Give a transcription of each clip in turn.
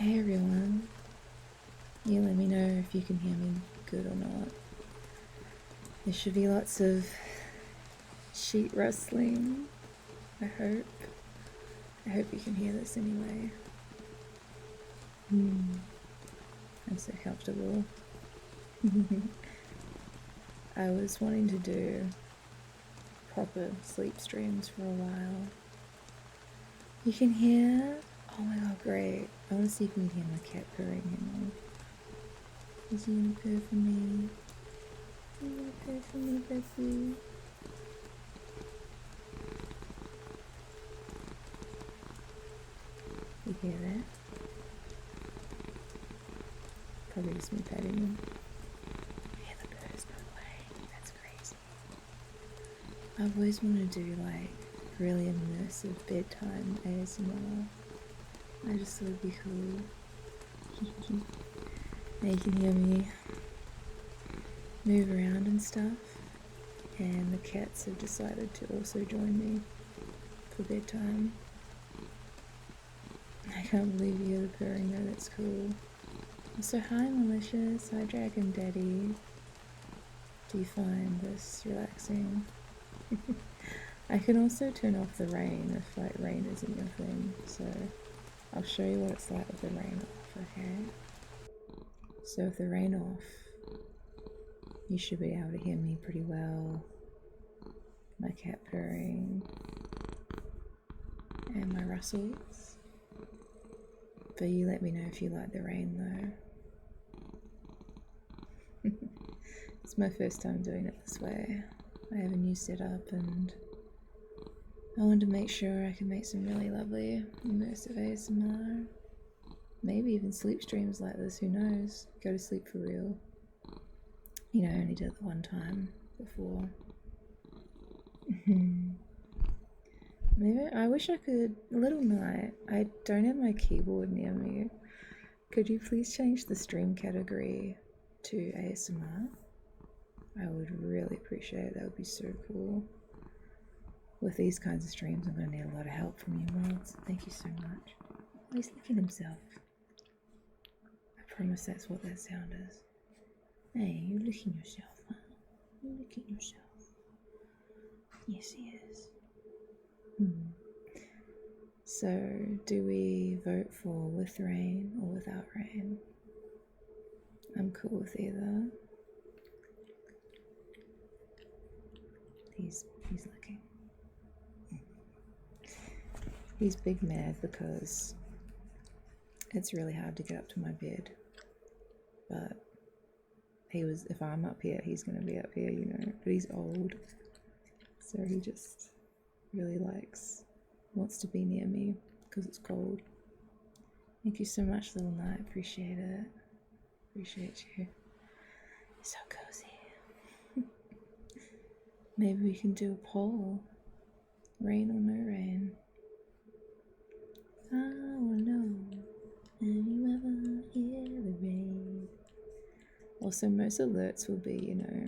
Hey everyone, you let me know if you can hear me good or not. There should be lots of sheet rustling, I hope. I hope you can hear this anyway. I'm so comfortable. I was wanting to do proper sleep streams for a while. You can hear? Oh my god, great. I want to see if you can hear my cat purring anymore. Is he gonna purr for me? Is he gonna purr for me, Bessie? You hear that? Probably just me petting him. Yeah, the birds go away. That's crazy. I've always wanted to do like really immersive bedtime ASMR. I just thought it'd be cool. Now you can hear me move around and stuff. And the cats have decided to also join me for bedtime. I can't believe you hear the purring though, that's cool. So hi Malicious, hi Dragon Daddy. Do you find this relaxing? I can also turn off the rain if like rain isn't your thing, so I'll show you what it's like with the rain off, okay? So with the rain off, you should be able to hear me pretty well. My cat purring and my rustles. But you let me know if you like the rain though. It's my first time doing it this way. I have a new setup and I wanted to make sure I can make some really lovely immersive ASMR. Maybe even sleep streams like this, who knows? Go to sleep for real. You know, I only did it the one time before. Maybe I wish I could. Little Night, I don't have my keyboard near me. Could you please change the stream category to ASMR? I would really appreciate it. That would be so cool. With these kinds of streams, I'm going to need a lot of help from you, Worlds. Thank you so much. Oh, he's licking himself. I promise that's what that sound is. Hey, you're licking yourself, huh? You're licking yourself. Yes, he is. So, do we vote for with rain or without rain? I'm cool with either. He's looking. He's big mad because it's really hard to get up to my bed. But if I'm up here, he's gonna be up here, you know. But he's old. So he just really wants to be near me because it's cold. Thank you so much, Little Night. Appreciate it. Appreciate you. It's so cozy. Maybe we can do a poll. Rain or no rain? I wanna know. Have you ever hear the rain? Also, most alerts will be, you know,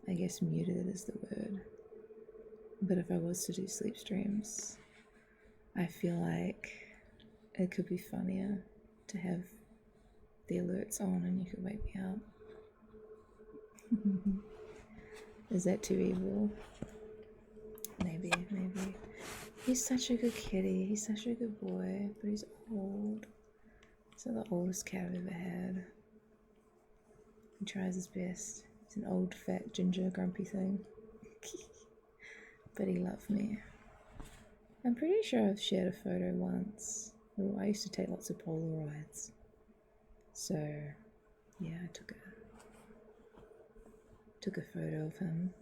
I guess muted is the word. But if I was to do sleep streams, I feel like it could be funnier to have the alerts on and you could wake me up. Is that too evil? Maybe. He's such a good kitty. He's such a good boy, but he's old. He's the oldest cat I've ever had. He tries his best. He's an old, fat, ginger, grumpy thing. But he loved me. I'm pretty sure I've shared a photo once. Well, I used to take lots of Polaroids. So, yeah, I took a photo of him.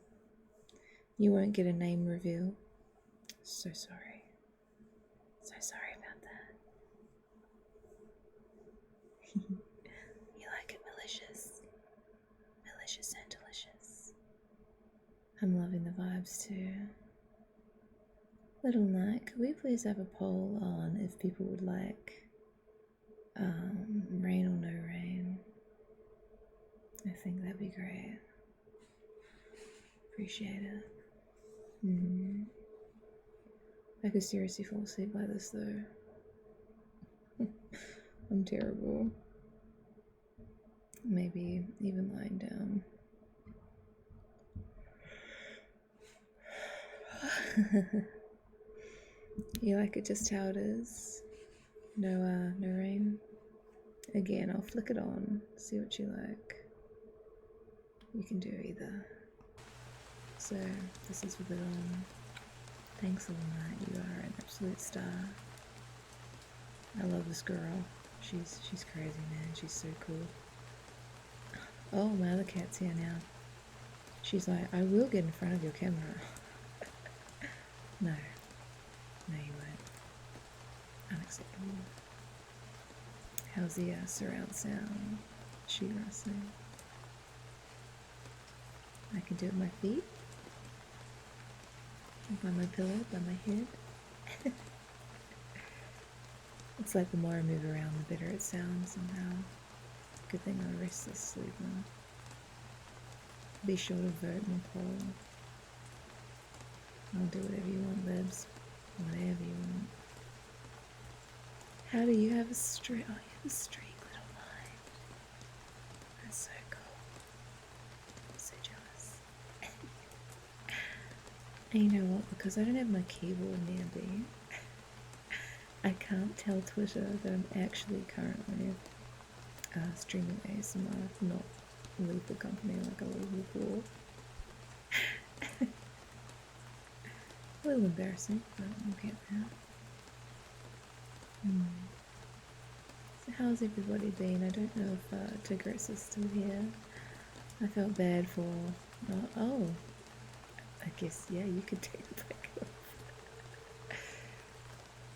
You won't get a name reveal. So sorry. So sorry about that. You like it malicious. Malicious and delicious. I'm loving the vibes too. Little Night, could we please have a poll on if people would like rain or no rain? I think that'd be great. Appreciate it. I could seriously fall asleep like this though. I'm terrible. Maybe even lying down. You like it just how it is? No rain? Again, I'll flick it on, see what you like. You can do either. So, this is with it on. Thanks a lot, you are an absolute star. I love this girl. She's crazy, man. She's so cool. Oh, my other cat's here now. She's like, I will get in front of your camera. No. No, you won't. Unacceptable. How's the surround sound? Sheet rustling. I can do it with my feet. By my pillow, by my head. It's like the more I move around, the better it sounds somehow. Good thing I'm restless sleep now. Be sure to vote in the poll. I'll do whatever you want, Libs. Whatever you want. How do you have a streak? Oh, you have a streak, little mine. That's so cool. I'm so jealous. And you know what? Because I don't have my keyboard near me, I can't tell Twitter that I'm actually currently streaming ASMR, not Lethal Company like I was before. A little embarrassing, but we'll get there. So how's everybody been? I don't know if Tigris is still here. I felt bad for... oh, I guess, yeah, you could take it back off.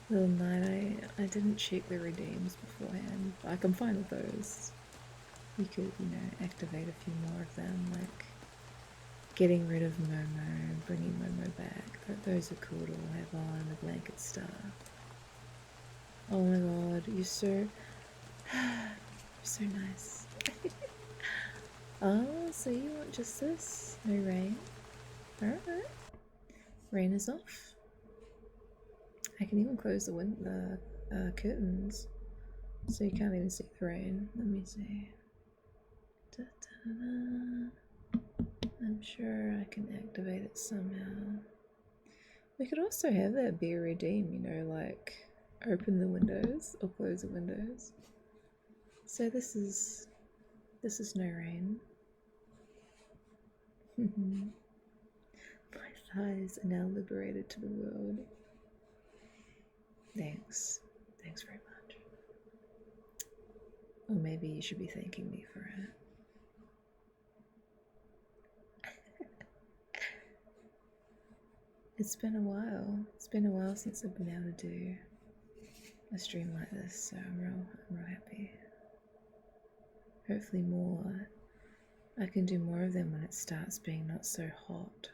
Little night, I didn't check the redeems beforehand. Like, I'm fine with those. You could, you know, activate a few more of them, like getting rid of Momo, bringing Momo back. Those are cool to have on, the blanket star. Oh my god, you're so nice. Oh, so you want just this? No rain? Alright. Rain is off. I can even close the curtains so you can't even see the rain. Let me see. Da, da, da, da. I'm sure I can activate it somehow. We could also have that be a redeem, you know, like open the windows or close the windows. So this is no rain. My thighs are now liberated to the world. Thanks very much. Or maybe you should be thanking me for it. It's been a while. It's been a while since I've been able to do a stream like this, so I'm real happy. Hopefully more. I can do more of them when it starts being not so hot.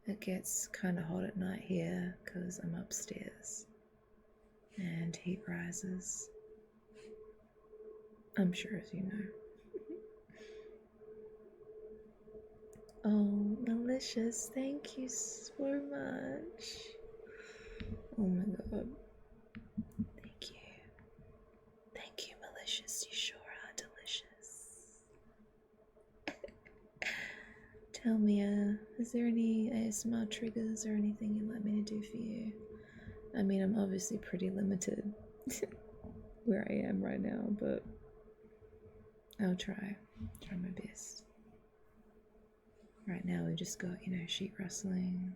It gets kind of hot at night here because I'm upstairs and heat rises. I'm sure as you know. Oh, Malicious, thank you so much. Oh my god. Thank you. Thank you, Malicious. You sure are delicious. Tell me, is there any ASMR triggers or anything you'd like me to do for you? I mean, I'm obviously pretty limited where I am right now, but I'll try my best. Right now we've just got, you know, sheet rustling,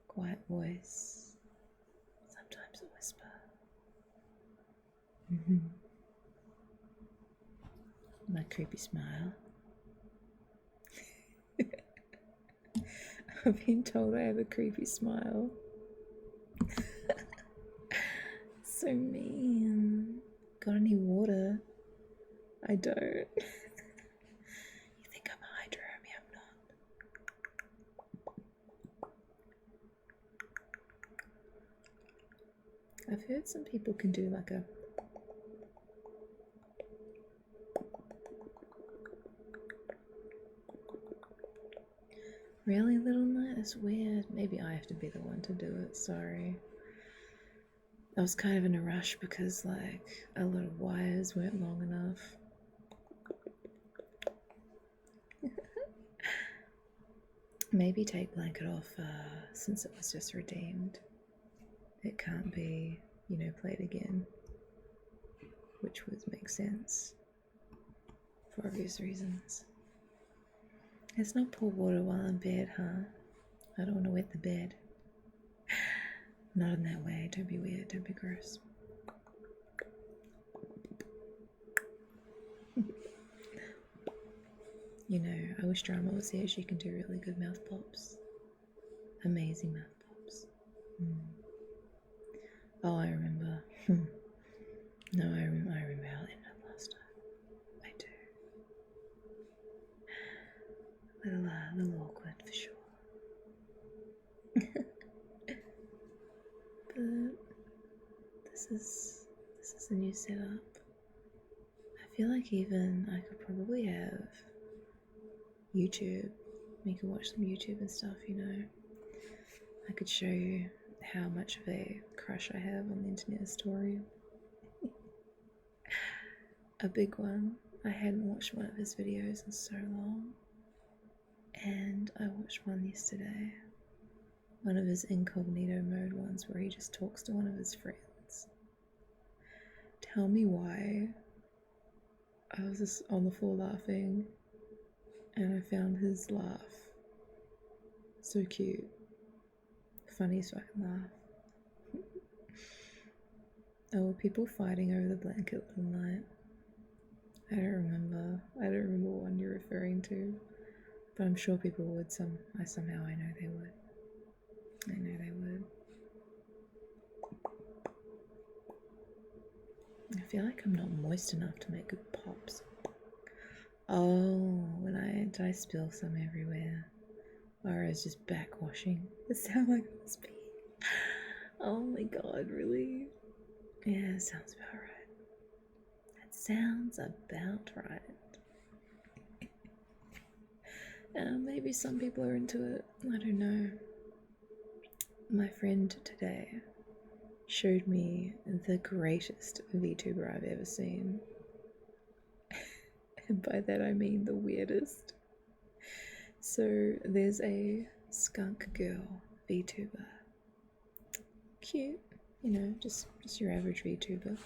quiet voice, sometimes a whisper. My creepy smile. I've been told I have a creepy smile. So mean. Got any water? I don't. You think I'm a hydrarmy? I'm not. I've heard some people can do like a... Really, Little Knight? That's weird. Maybe I have to be the one to do it, sorry. I was kind of in a rush because like a lot of wires weren't long enough. Maybe take blanket off since it was just redeemed. It can't be, you know, played again, which would make sense for obvious reasons. Let's not pour water while in bed, huh? I don't want to wet the bed. Not in that way. Don't be weird. Don't be gross. You know, I wish Drama was here. She can do really good mouth pops. Amazing mouth pops. Oh, I remember. No, I remember how it ended up last time. I do. Little awkward for sure. But this is a new setup. I feel like even I could probably have YouTube. We could watch some YouTube and stuff, you know. I could show you how much of a crush I have on the internet story. A big one. I hadn't watched one of his videos in so long. And I watched one yesterday. One of his incognito mode ones where he just talks to one of his friends. Tell me why. I was just on the floor laughing and I found his laugh so cute. Funniest fucking laugh. Oh, were people fighting over the blanket all night? I don't remember what one you're referring to. But I'm sure people would somehow I know they would. I know they would. I feel like I'm not moist enough to make good pops. Oh, did I spill some everywhere? Or I was just backwashing. It sounds like I was peeing. Oh my god, really? Yeah, sounds about right. That sounds about right. Maybe some people are into it. I don't know. My friend today showed me the greatest VTuber I've ever seen. And by that I mean the weirdest. So there's a skunk girl VTuber. Cute, you know, just your average VTuber.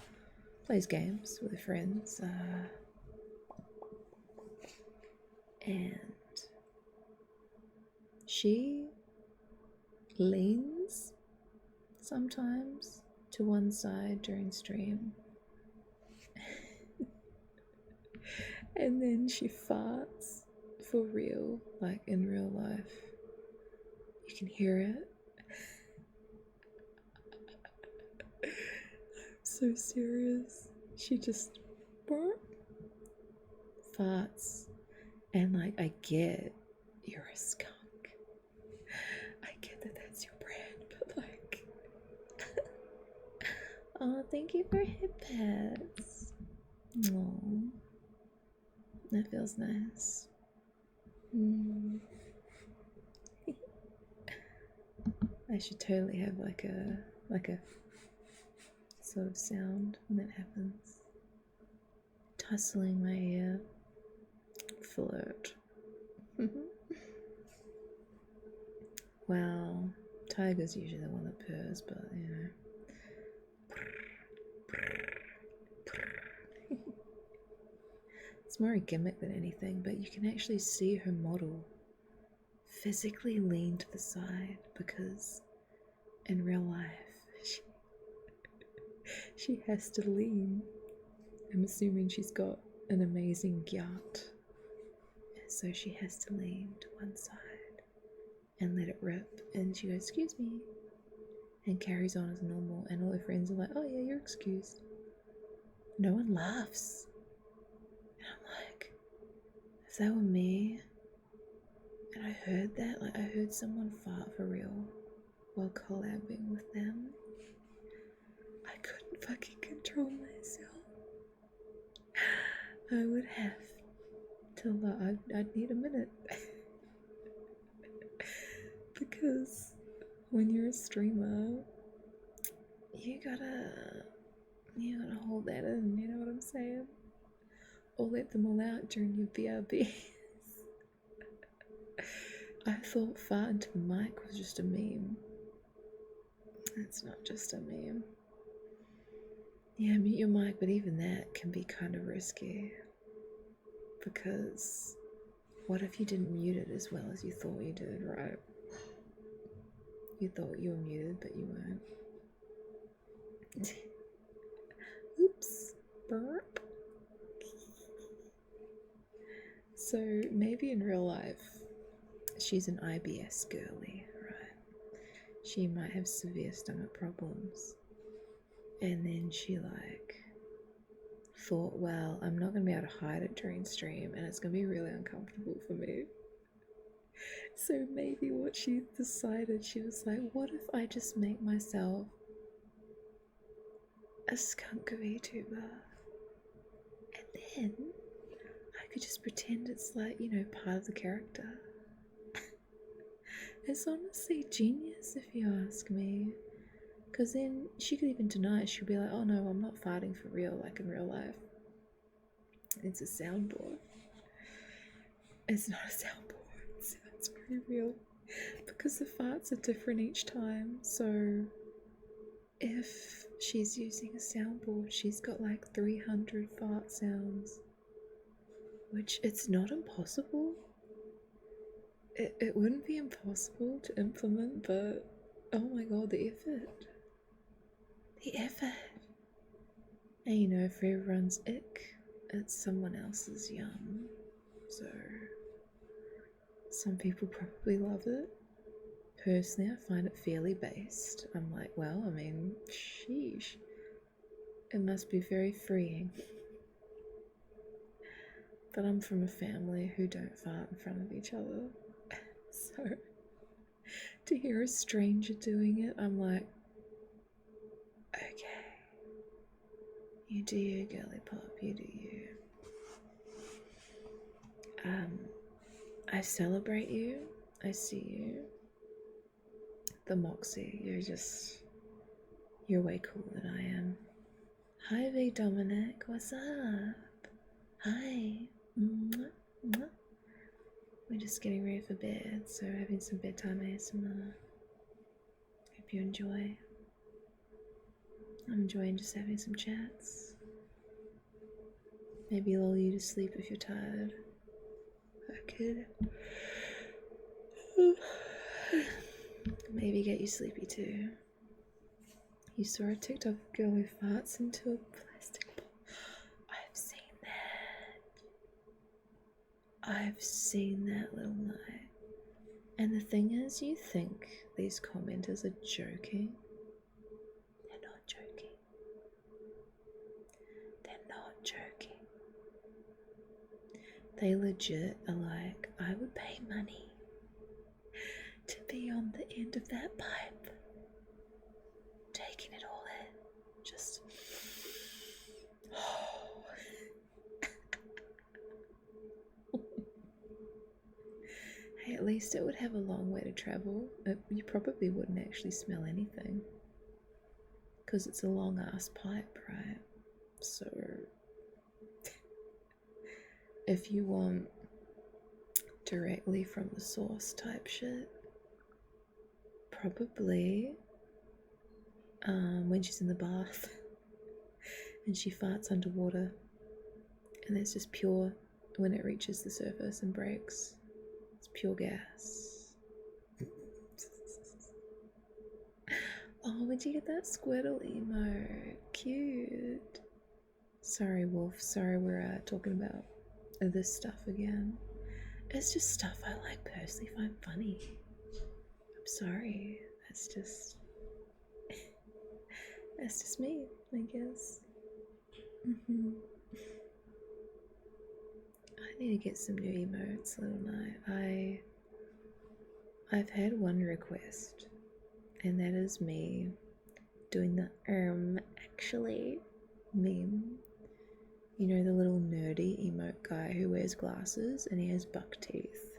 Plays games with her friends. And she leans sometimes to one side during stream. And then she farts for real, like in real life. You can hear it. I'm so serious. She just farts. And like, I get you're a skunk. I get that that's your brand, but like, oh, thank you for hip pats. Oh, that feels nice. I should totally have like a sort of sound when that happens. Tussling my ear. Flirt. Well, Tiger's usually the one that purrs, but you know. It's more a gimmick than anything, but you can actually see her model physically lean to the side because in real life she has to lean. I'm assuming she's got an amazing yacht, so she has to lean to one side and let it rip, and she goes, excuse me, and carries on as normal, and all her friends are like, oh yeah, you're excused. No one laughs. And I'm like, if that were me and I heard that, like I heard someone fart for real while collabing with them, I couldn't fucking control myself. I would have to I'd need a minute. Because when you're a streamer, you gotta hold that in, you know what I'm saying? Or let them all out during your BRBs. I thought fart into the mic was just a meme. It's not just a meme. Yeah, mute your mic, but even that can be kind of risky. Because what if you didn't mute it as well as you thought you did, right? You thought you were muted, but you weren't. Oops. Burp. So maybe in real life, she's an IBS girly, right? She might have severe stomach problems. And then she thought, well, I'm not going to be able to hide it during stream and it's going to be really uncomfortable for me. So maybe what she decided, she was like, what if I just make myself a skunk VTuber? And then I could just pretend it's part of the character. It's honestly genius if you ask me. Because then she could even deny it. She'll be like, oh no, I'm not farting for real like in real life. It's a soundboard. It's not a soundboard. It sounds very real. Because the farts are different each time. So if she's using a soundboard, she's got 300 fart sounds. Which it's not impossible. It wouldn't be impossible to implement, but oh my god, the effort. The effort. And for everyone's ick, it's someone else's yum. So some people probably love it. Personally, I find it fairly based. I'm like, well, sheesh. It must be very freeing. But I'm from a family who don't fart in front of each other. So to hear a stranger doing it, I'm like, okay. You do you, girly pop, you do you. I celebrate you. I see you. The Moxie, you're way cooler than I am. Hi V Dominic, what's up? Hi. Mwah, mwah. We're just getting ready for bed, so having some bedtime ASMR. Hope you enjoy. I'm enjoying just having some chats. Maybe lull you to sleep if you're tired. I could maybe get you sleepy too. You saw a TikTok girl who farts into a plastic ball. I've seen that little night. And the thing is, you think these commenters are joking. They're not joking. They're not joking. They legit are like, I would pay money to be on the end of that pipe, taking it all in. Just hey, at least it would have a long way to travel. You probably wouldn't actually smell anything because it's a long ass pipe, right? So if you want directly from the source type shit, probably when she's in the bath and she farts underwater and there's just pure, when it reaches the surface and breaks, it's pure gas. Oh, where'd you get that Squirtle emo? Cute. Sorry, Wolf. Sorry, we're talking about this stuff again. It's just stuff I personally find funny. I'm sorry. That's just me, I guess. I need to get some new emotes, little night. I've had one request, and that is me doing the actually meme. You know, the little nerdy emote guy who wears glasses and he has buck teeth.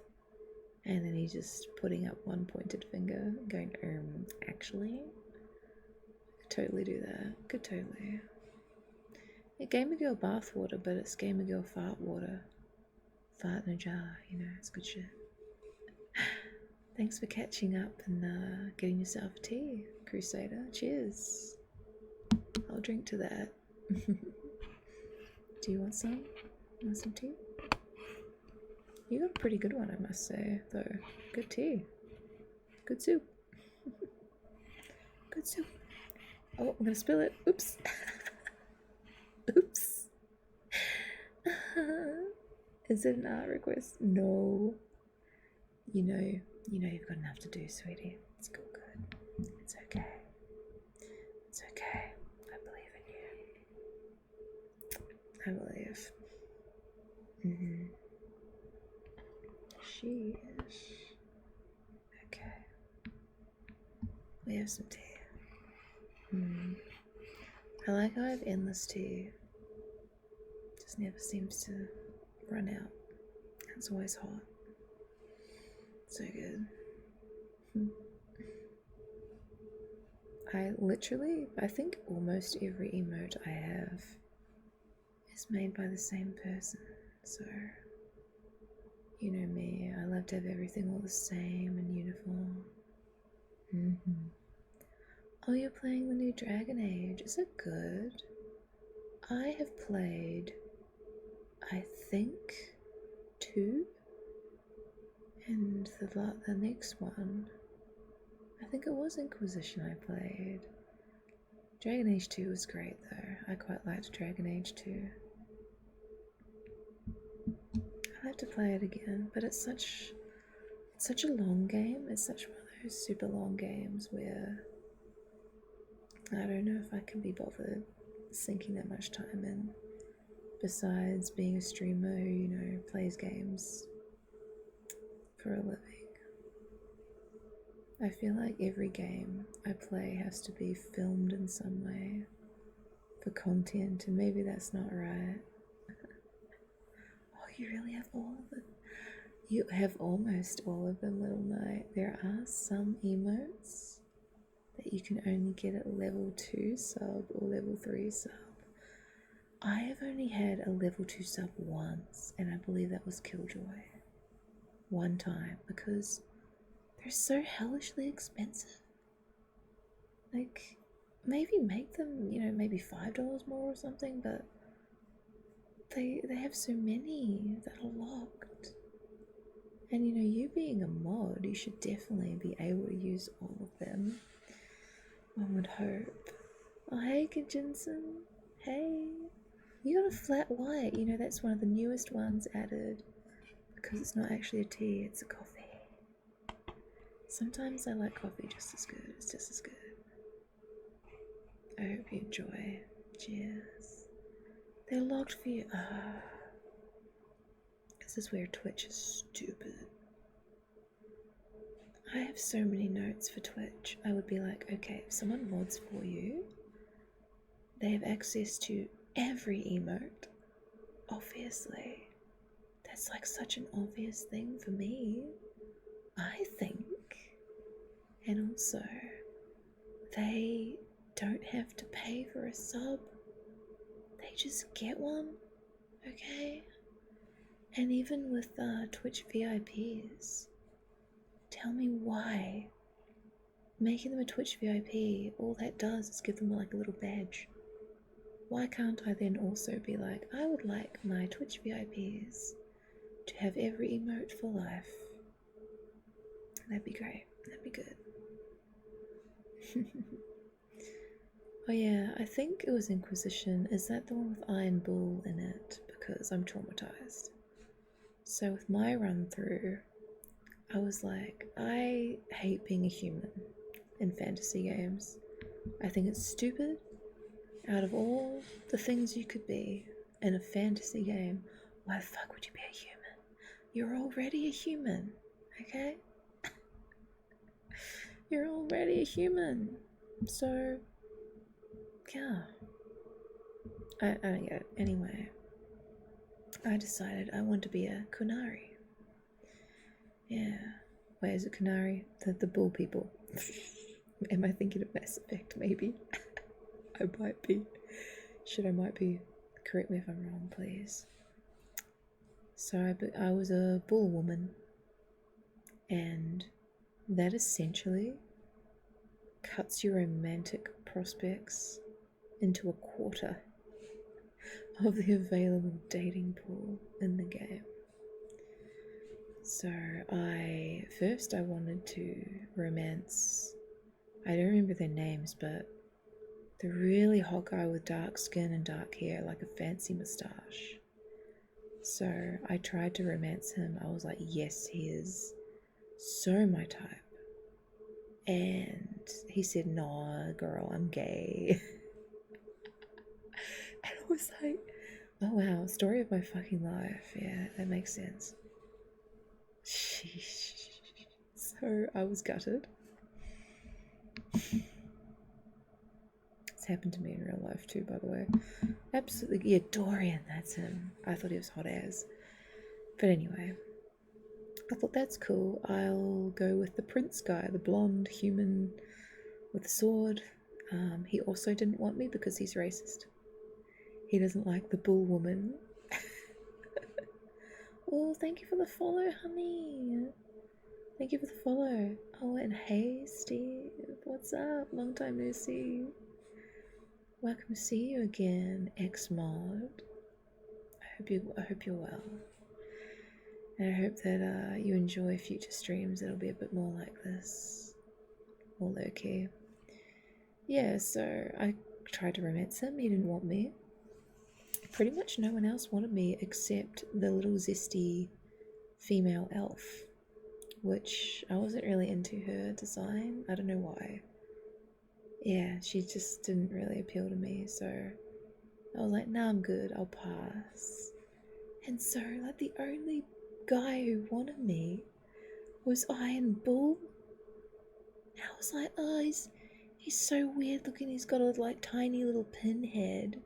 And then he's just putting up one pointed finger going, actually. totally do that. Could totally. Yeah, Gamer Girl bath water, but it's Gamer Girl fart water. Fart in a jar, you know, it's good shit. Thanks for catching up and getting yourself a tea, Crusader. Cheers. I'll drink to that. Do you want some? Want some tea? You got a pretty good one, I must say, though. Good tea. Good soup. Good soup. Oh, I'm gonna spill it. Oops. Oops. Is it an art request? No. You know you've got enough to do, sweetie. It's all good. It's okay. It's okay. I believe in you. I believe. Sheesh. Okay. We have some tea. I like how I have endless tea. Just never seems to run out. It's always hot. So good. I think almost every emote I have is made by the same person. So, you know me, I love to have everything all the same and uniform. Oh, you're playing the new Dragon Age. Is it good? I have played, I think, 2, and the next one, I think it was Inquisition I played. Dragon Age 2 was great though. I quite liked Dragon Age 2. I have to play it again, but it's such a long game. It's such one of those super long games where I don't know if I can be bothered sinking that much time in. Besides being a streamer who, you know, plays games for a living. I feel like every game I play has to be filmed in some way for content, and maybe that's not right. Oh, you really have all of them? You have almost all of them, Little Knight. There are some emotes that you can only get at level 2 sub or level 3 sub. I have only had a level 2 sub once, and I believe that was Killjoy. One time, because they're so hellishly expensive. Like, maybe make them, you know, maybe $5 more or something, but they have so many that are locked. And you know, you being a mod, you should definitely be able to use all of them. One would hope. Oh, hey, Kajinson. Hey. You got a flat white. You know, that's one of the newest ones added. Because it's not actually a tea, it's a coffee. Sometimes I like coffee just as good. It's just as good. I hope you enjoy. Cheers. They're locked for you. This is where Twitch is stupid. I have so many notes for Twitch. I would be like, okay, if someone mods for you, they have access to every emote. Obviously. That's like such an obvious thing for me, I think. And also, they don't have to pay for a sub. They just get one, okay? And even with Twitch VIPs, tell me why making them a Twitch VIP, all that does is give them like a little badge. Why can't I then also be like, I would like my Twitch VIPs to have every emote for life? That'd be great. That'd be good. Oh yeah, I think it was Inquisition. Is that the one with Iron Bull in it? Because I'm traumatized. So with my run through, I was like, I hate being a human in fantasy games. I think it's stupid. Out of all the things you could be in a fantasy game, why the fuck would you be a human? You're already a human, okay? You're already a human. So, yeah. I don't get it. Anyway, I decided I want to be a Kunari. Yeah. Wait, is it Kunari? The bull people. Am I thinking of Mass Effect, maybe? I might be. I might be. Correct me if I'm wrong, please. So I was a bull woman, and that essentially cuts your romantic prospects into a quarter of the available dating pool in the game. So I wanted to romance, I don't remember their names, but the really hot guy with dark skin and dark hair, like a fancy moustache. So I tried to romance him. I was like, yes, he is so my type. And he said, nah, girl, I'm gay. And I was like, oh wow, story of my fucking life. Yeah, that makes sense. Sheesh. So I was gutted. It's happened to me in real life too, by the way. Absolutely. Yeah, Dorian, that's him. I thought he was hot as. But anyway, I thought that's cool. I'll go with the prince guy, the blonde human with the sword. He also didn't want me because he's racist. He doesn't like the bull woman. Oh, thank you for the follow, honey. Thank you for the follow. Oh, and hey, Steve. What's up? Long time no see. Welcome to see you again, Xmod. I hope you're well. And I hope that you enjoy future streams that'll be a bit more like this. More low-key. Yeah, so I tried to romance him. He didn't want me. Pretty much no one else wanted me except the little zesty female elf, which I wasn't really into her design. I don't know why. Yeah, she just didn't really appeal to me, so I was like, nah, I'm good, I'll pass. And so, like, the only guy who wanted me was Iron Bull. And I was like, oh, he's so weird looking. He's got a, like, tiny little pinhead.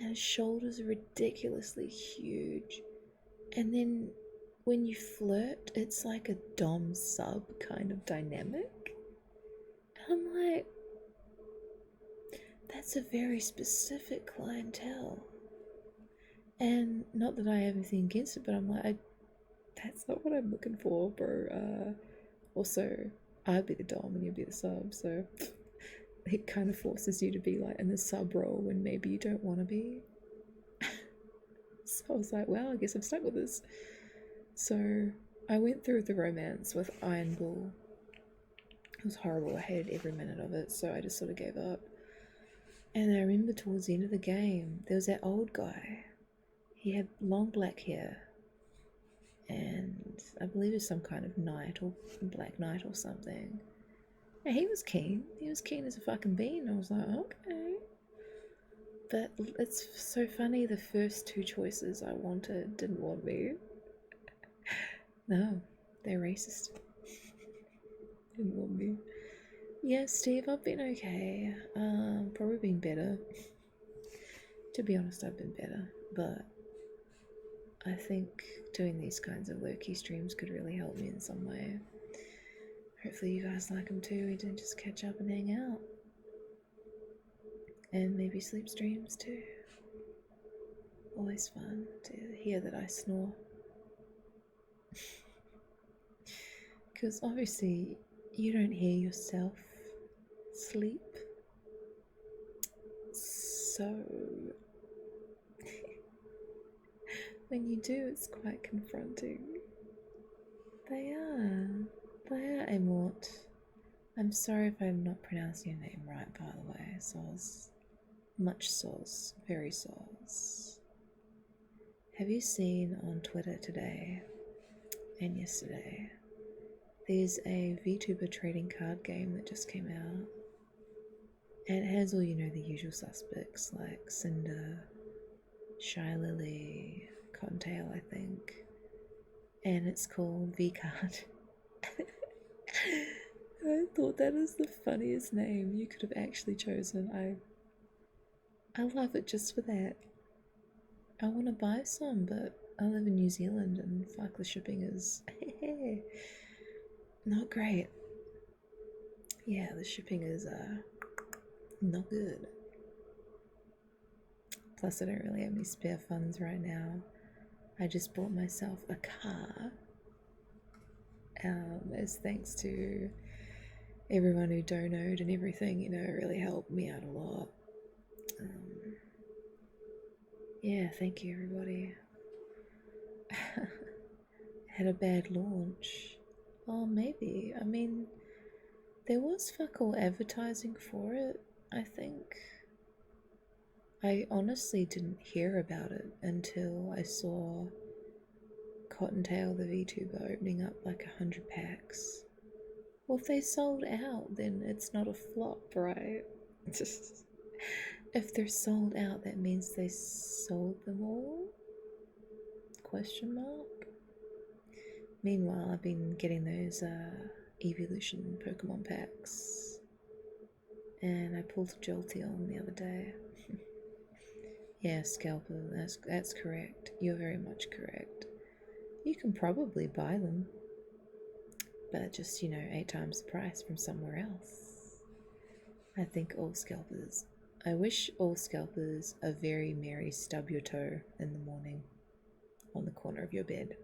And his shoulders are ridiculously huge. And then when you flirt, it's like a dom sub kind of dynamic. And I'm like, that's a very specific clientele. And not that I have anything against it, but I'm like, that's not what I'm looking for, bro. Also, I'd be the dom and you'd be the sub, so it kind of forces you to be like in the sub role when maybe you don't want to be. So I was like, well, I guess I'm stuck with this. So I went through the romance with Iron Bull. It was horrible. I hated every minute of it, so I just sort of gave up. And I remember towards the end of the game, there was that old guy. He had long black hair, and I believe it was some kind of knight or black knight or something. And he was keen. He was keen as a fucking bean. I was like, okay. But it's so funny, the first two choices I wanted didn't want me. No, they're racist. Didn't want me. Yeah, Steve, I've been okay. Probably been better. To be honest, I've been better. But I think doing these kinds of low-key streams could really help me in some way. Hopefully you guys like them too. We can just catch up and hang out. And maybe sleep streams too. Always fun to hear that I snore. Because obviously you don't hear yourself sleep. So when you do, it's quite confronting. They are, Amort. I'm sorry if I'm not pronouncing your name right, by the way. Sauce. Much sauce. Very sauce. Have you seen on Twitter today and yesterday, there's a VTuber trading card game that just came out. And it has all, you know, the usual suspects like Cinder, Shy Lily, Cottontail, I think. And it's called V-Card. I thought that is the funniest name you could have actually chosen. I love it just for that. I want to buy some, but I live in New Zealand and fuck, the shipping is not great. Yeah, the shipping is not good. Plus, I don't really have any spare funds right now. I just bought myself a car. As thanks to everyone who donated and everything, you know, it really helped me out a lot. Yeah, thank you, everybody. Had a bad launch. Oh, maybe. I mean, there was fuck all advertising for it, I think. I honestly didn't hear about it until I saw Cottontail the VTuber opening up like 100 packs. Well, if they sold out, then it's not a flop, right? If they're sold out, that means they sold them all? Question mark? Meanwhile, I've been getting those evolution Pokemon packs. And I pulled a Jolteon the other day. Yeah, Scalper, that's correct. You're very much correct. You can probably buy them, but just, you know, 8 times the price from somewhere else. I think all scalpers. I wish all scalpers a very merry stub your toe in the morning on the corner of your bed.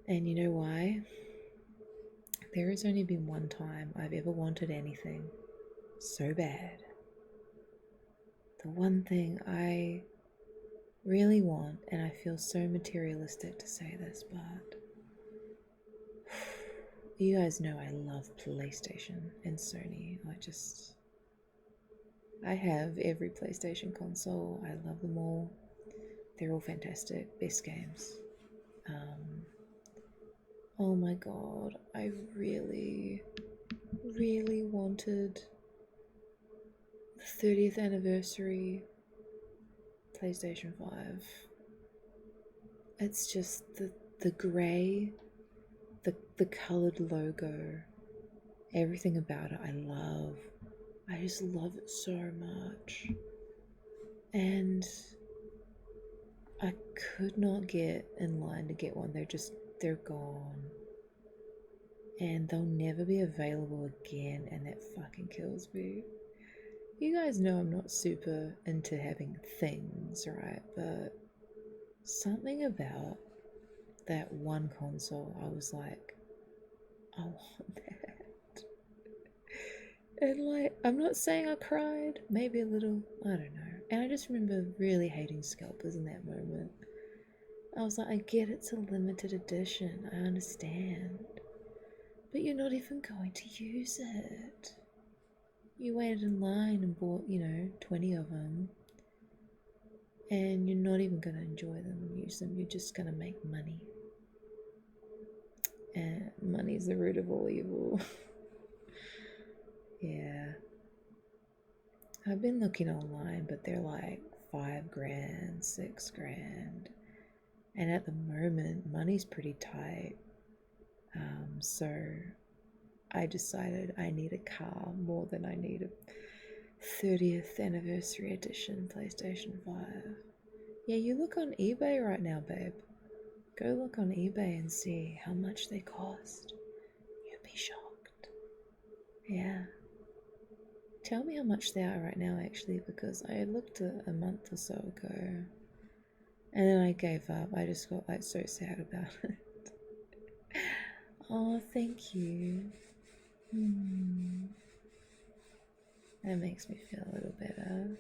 And you know why? There has only been one time I've ever wanted anything so bad. The one thing I really want, and I feel so materialistic to say this, but you guys know I love PlayStation and Sony. I have every PlayStation console. I love them all. They're all fantastic. Best games. Oh my god, I really, really wanted the 30th anniversary PlayStation 5. It's just the grey, the coloured logo, everything about it I love. I just love it so much. And I could not get in line to get one. They're gone. And they'll never be available again, and that fucking kills me. You guys know I'm not super into having things, right? But something about that one console, I was like, I want that. And like, I'm not saying I cried, maybe a little, I don't know. And I just remember really hating scalpers in that moment. I was like, I get it's a limited edition, I understand. But you're not even going to use it. You waited in line and bought, 20 of them. And you're not even going to enjoy them and use them. You're just going to make money. And money's the root of all evil. Yeah. I've been looking online, but they're like $5,000, $6,000. And at the moment, money's pretty tight. So I decided I need a car more than I need a 30th anniversary edition PlayStation 5. Yeah, you look on eBay right now, babe. Go look on eBay and see how much they cost. You'll be shocked. Yeah. Tell me how much they are right now, actually, because I looked a month or so ago. And then I gave up. I just got like so sad about it. Oh, thank you. That makes me feel a little better.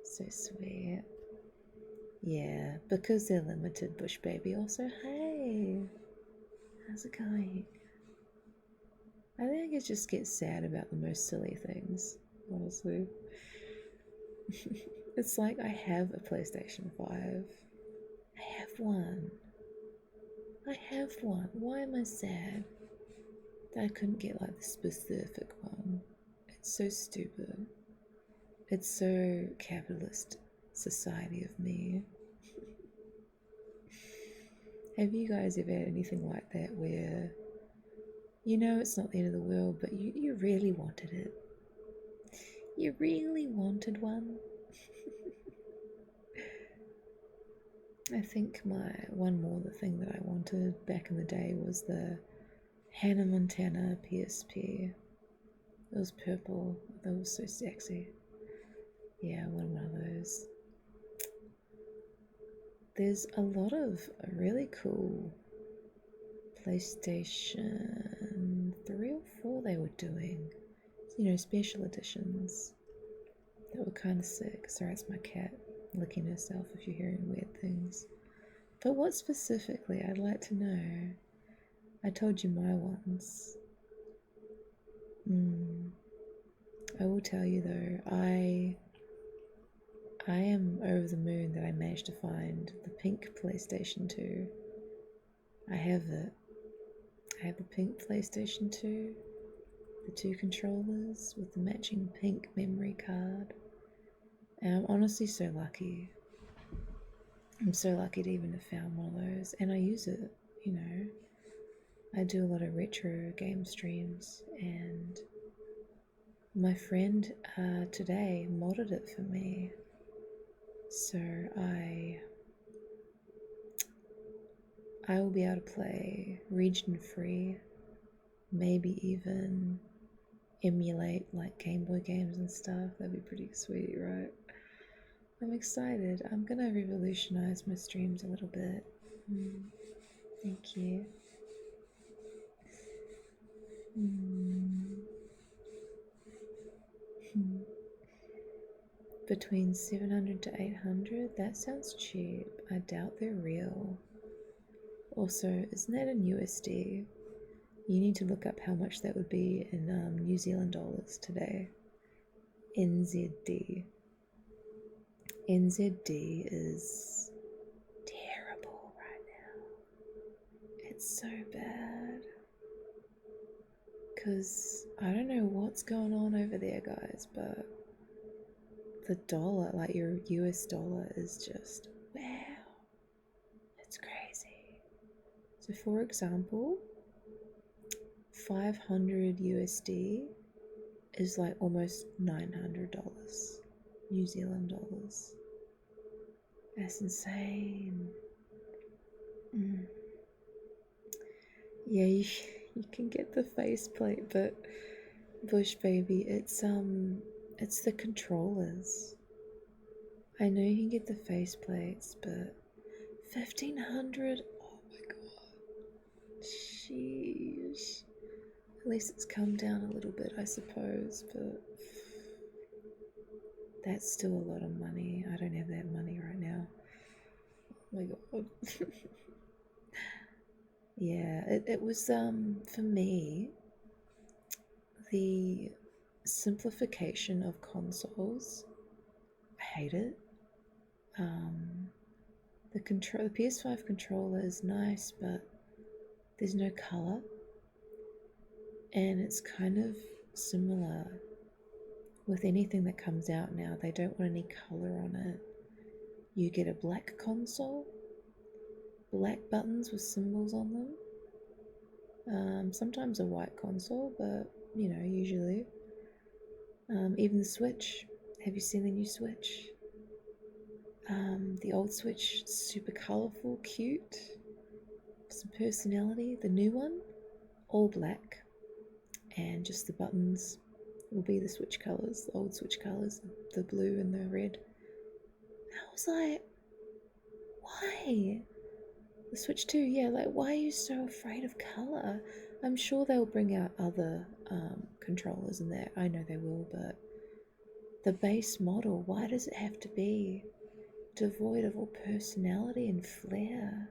So sweet. Yeah, because they're limited, Bush Baby. Also, hey, how's it going? I think I just get sad about the most silly things, honestly. It's like I have a PlayStation 5. I have one. Why am I sad that I couldn't get like the specific one? It's so stupid. It's so capitalist society of me. Have you guys ever had anything like that where it's not the end of the world, but you really wanted it? You really wanted one? I think the thing that I wanted back in the day was the Hannah Montana PSP. It was purple. That was so sexy. Yeah, I want one of those. There's a lot of really cool PlayStation 3 or 4 they were doing. You know, special editions that were kind of sick. Sorry, it's my cat licking herself if you're hearing weird things. But what specifically? I'd like to know. I told you my ones. I will tell you though, I am over the moon that I managed to find the pink PlayStation 2. I have it. I have the pink PlayStation 2, the 2 controllers with the matching pink memory card. And I'm honestly so lucky. I'm so lucky to even have found one of those. And I use it, you know. I do a lot of retro game streams, and my friend today modded it for me. So I will be able to play region free, maybe even emulate like Game Boy games and stuff. That'd be pretty sweet, right? I'm excited. I'm gonna revolutionize my streams a little bit. Thank you. Between 700 to 800? That sounds cheap. I doubt they're real. Also, isn't that in USD? You need to look up how much that would be in New Zealand dollars today. NZD. NZD is terrible right now. It's so bad. Because I don't know what's going on over there, guys, but the dollar, like your US dollar, is just wow. It's crazy. So, for example, 500 USD is like almost $900 New Zealand dollars. That's insane. Yeah, you can get the faceplate, but Bush baby, it's the controllers. I know you can get the faceplates, but 1500. Oh my god. Sheesh. At least it's come down a little bit, I suppose, but that's still a lot of money. I don't have that money right now. Oh my god. Yeah, it was for me, the simplification of consoles. I hate it. The PS5 controller is nice, but there's no color, and it's kind of similar with anything that comes out now. They don't want any color on it. You get a black console, black buttons with symbols on them. Sometimes a white console, but you know, usually. Even the Switch. Have you seen the new Switch? The old Switch, super colorful, cute, some personality. The new one, all black, and just the buttons will be the Switch colors, the old Switch colors, the blue and the red. And I was like, why? The Switch 2, yeah, like why are you so afraid of color? I'm sure they'll bring out other controllers in there. I know they will, but the base model, why does it have to be devoid of all personality and flair?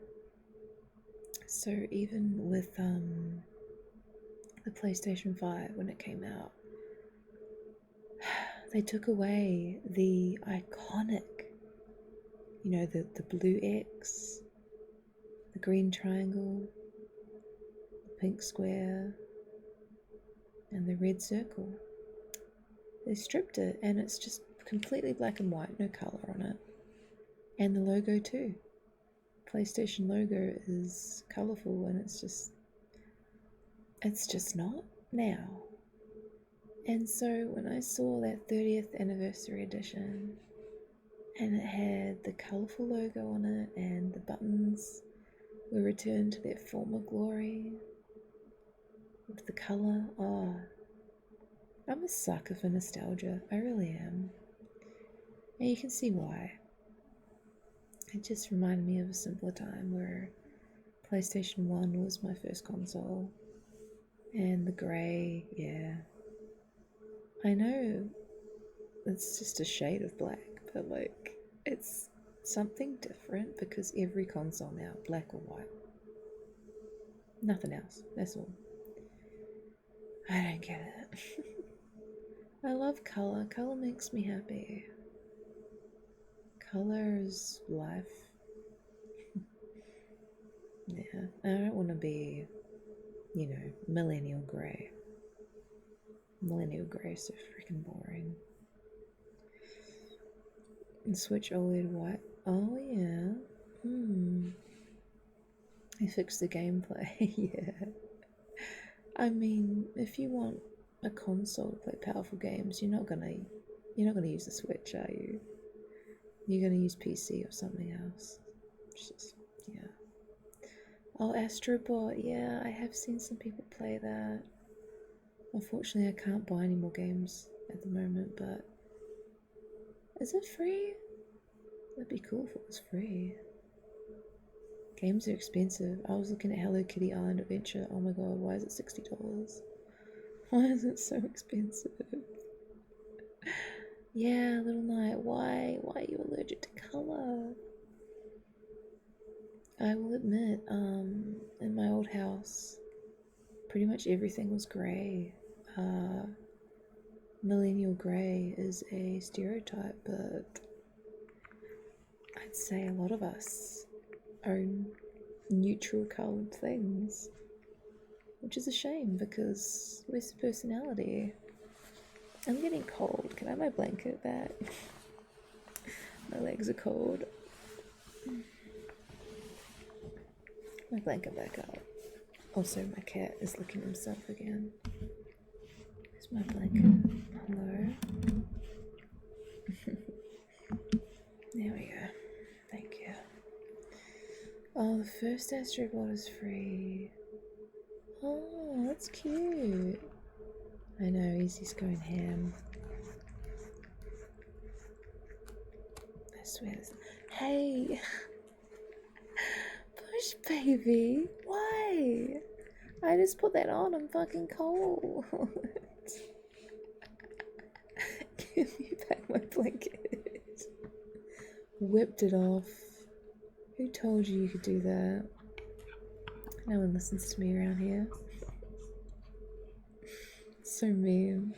So even with the PlayStation 5 when it came out, they took away the iconic, you know, the blue X, the green triangle, the pink square, and the red circle. They stripped it, and it's just completely black and white, no color on it. And the logo too. PlayStation logo is colorful, and it's just not now. And so when I saw that 30th anniversary edition, and it had the colorful logo on it, and the buttons were returned to their former glory with the color, I'm a sucker for nostalgia, I really am. And you can see why. It just reminded me of a simpler time where PlayStation 1 was my first console. And the grey, yeah. I know it's just a shade of black, but like, it's something different because every console now, black or white. Nothing else, that's all. I don't get it. I love colour. Colour makes me happy. Colour is life. Yeah, I don't want to be, millennial grey. Millennial grey is so freaking boring. And Switch OLED white. Oh yeah. They fixed the gameplay. Yeah. I mean, if you want a console to play powerful games, you're not gonna use the Switch, are you? You're gonna use PC or something else. Just, yeah. Oh, Astrobot, yeah, I have seen some people play that. Unfortunately, I can't buy any more games at the moment, but is it free? That'd be cool if it was free. Games are expensive. I was looking at Hello Kitty Island Adventure. Oh my god, why is it $60? Why is it so expensive? Yeah, Little Knight, why? Why are you allergic to colour? I will admit, in my old house, pretty much everything was grey. Millennial grey is a stereotype, but I'd say a lot of us own neutral coloured things, which is a shame because where's the personality? I'm getting cold. Can I have my blanket back? My legs are cold. My blanket back up. Also, my cat is licking himself again. Here's my blanket. Hello. There we go. Thank you. Oh, the first Astrobot is free. Oh, that's cute. I know, Easy's going ham. I swear this. Hey! Push baby! Why? I just put that on, I'm fucking cold. Give me back my blanket. Whipped it off. Who told you could do that? No one listens to me around here. So mean.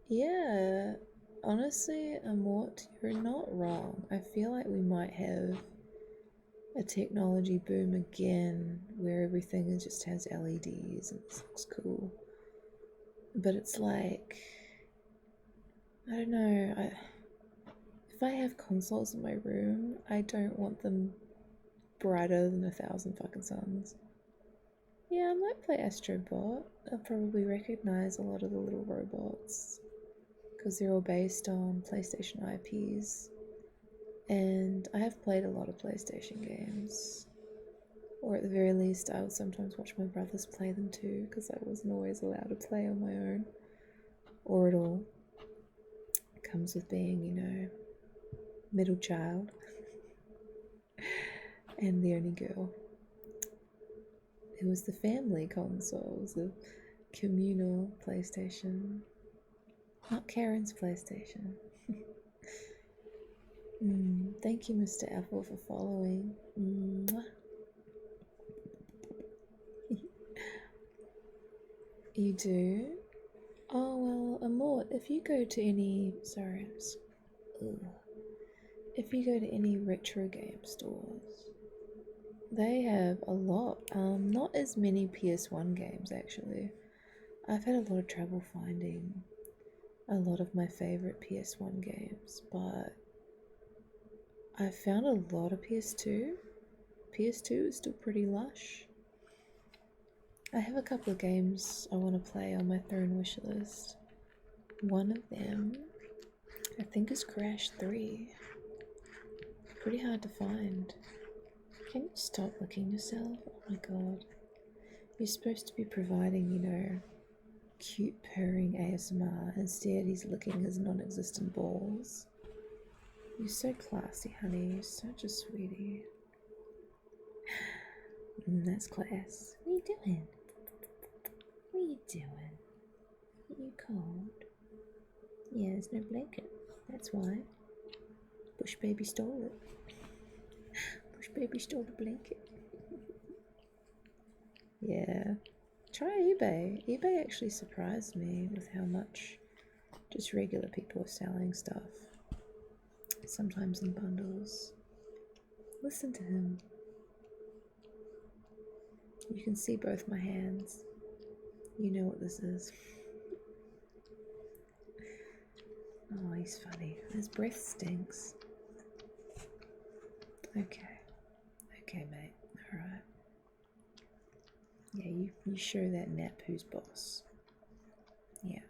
Yeah, honestly, Amort, you're not wrong. I feel like we might have a technology boom again where everything just has LEDs and this looks cool. But it's like, I don't know, if I have consoles in my room, I don't want them brighter than 1,000 fucking suns. Yeah, I might play Astrobot. I'll probably recognize a lot of the little robots because they're all based on PlayStation IPs. And I have played a lot of PlayStation games. Or at the very least, I would sometimes watch my brothers play them too because I wasn't always allowed to play on my own. Or at all. It comes with being, middle child and the only girl. It was the family console. It was a communal PlayStation. Not Karen's PlayStation. Thank you, Mr. Apple, for following. You do? Oh, well, Amort, if you go to any... Sorry, if you go to any retro game stores, they have a lot. Not as many PS1 games, actually. I've had a lot of trouble finding a lot of my favorite PS1 games, but I found a lot of PS2. PS2 is still pretty lush. I have a couple of games I want to play on my Throne wish list. One of them, I think, is Crash 3. Pretty hard to find. Can you stop licking yourself? Oh my god. You're supposed to be providing, cute purring ASMR. Instead, he's licking his non-existent balls. You're so classy, honey. You're such a sweetie. That's class. What are you doing? What are you doing? Are you cold? Yeah, there's no blanket. That's why. Bush baby stole it. Bush baby stole the blanket. Yeah. Try eBay. eBay actually surprised me with how much just regular people are selling stuff. Sometimes in bundles. Listen to him. You can see both my hands. You know what this is. Oh, he's funny. His breath stinks. Okay. Okay, mate. Alright. Yeah, you show that nap who's boss. Yeah.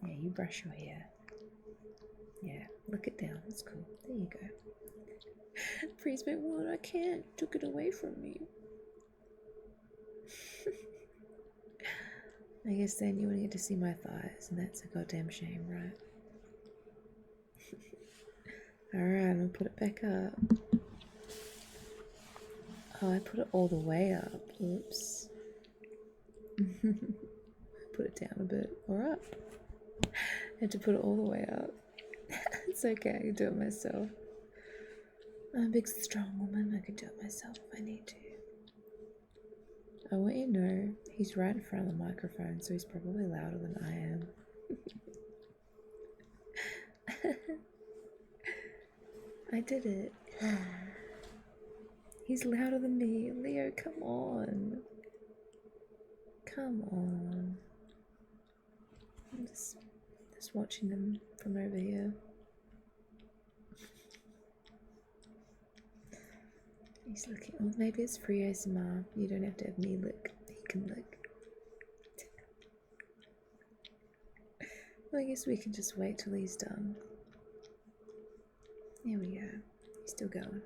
Yeah, you brush your hair. Yeah, look it down. It's cool. There you go. Please, mate, what? I can't. Took it away from me. I guess then you wouldn't get to see my thighs, and that's a goddamn shame, right? Alright, I'll put it back up. Oh, I put it all the way up. Oops. Put it down a bit. Or up. I had to put it all the way up. It's okay, I can do it myself. I'm a big, strong woman. I can do it myself if I need to. I want you to know he's right in front of the microphone, so he's probably louder than I am. I did it. He's louder than me. Leo, come on. Come on. I'm just watching them from over here. He's looking. Oh, maybe it's free ASMR. You don't have to have me lick. He can lick. Well, I guess we can just wait till he's done. There we go. He's still going.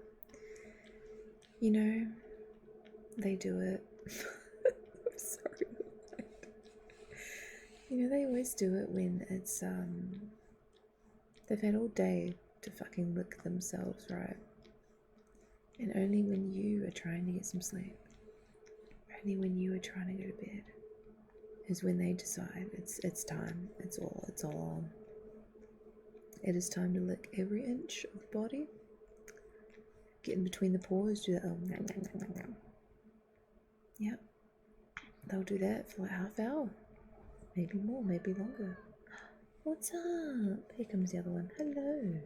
You know, they do it. I'm sorry. You know, they always do it when it's, they've had all day to fucking lick themselves, right? And only when you are trying to get some sleep, only when you are trying to go to bed, is when they decide it's time. It's all on. It is time to lick every inch of the body. Get in between the paws, do that. Yep. They'll do that for like half hour. Maybe more, maybe longer. What's up? Here comes the other one. Hello.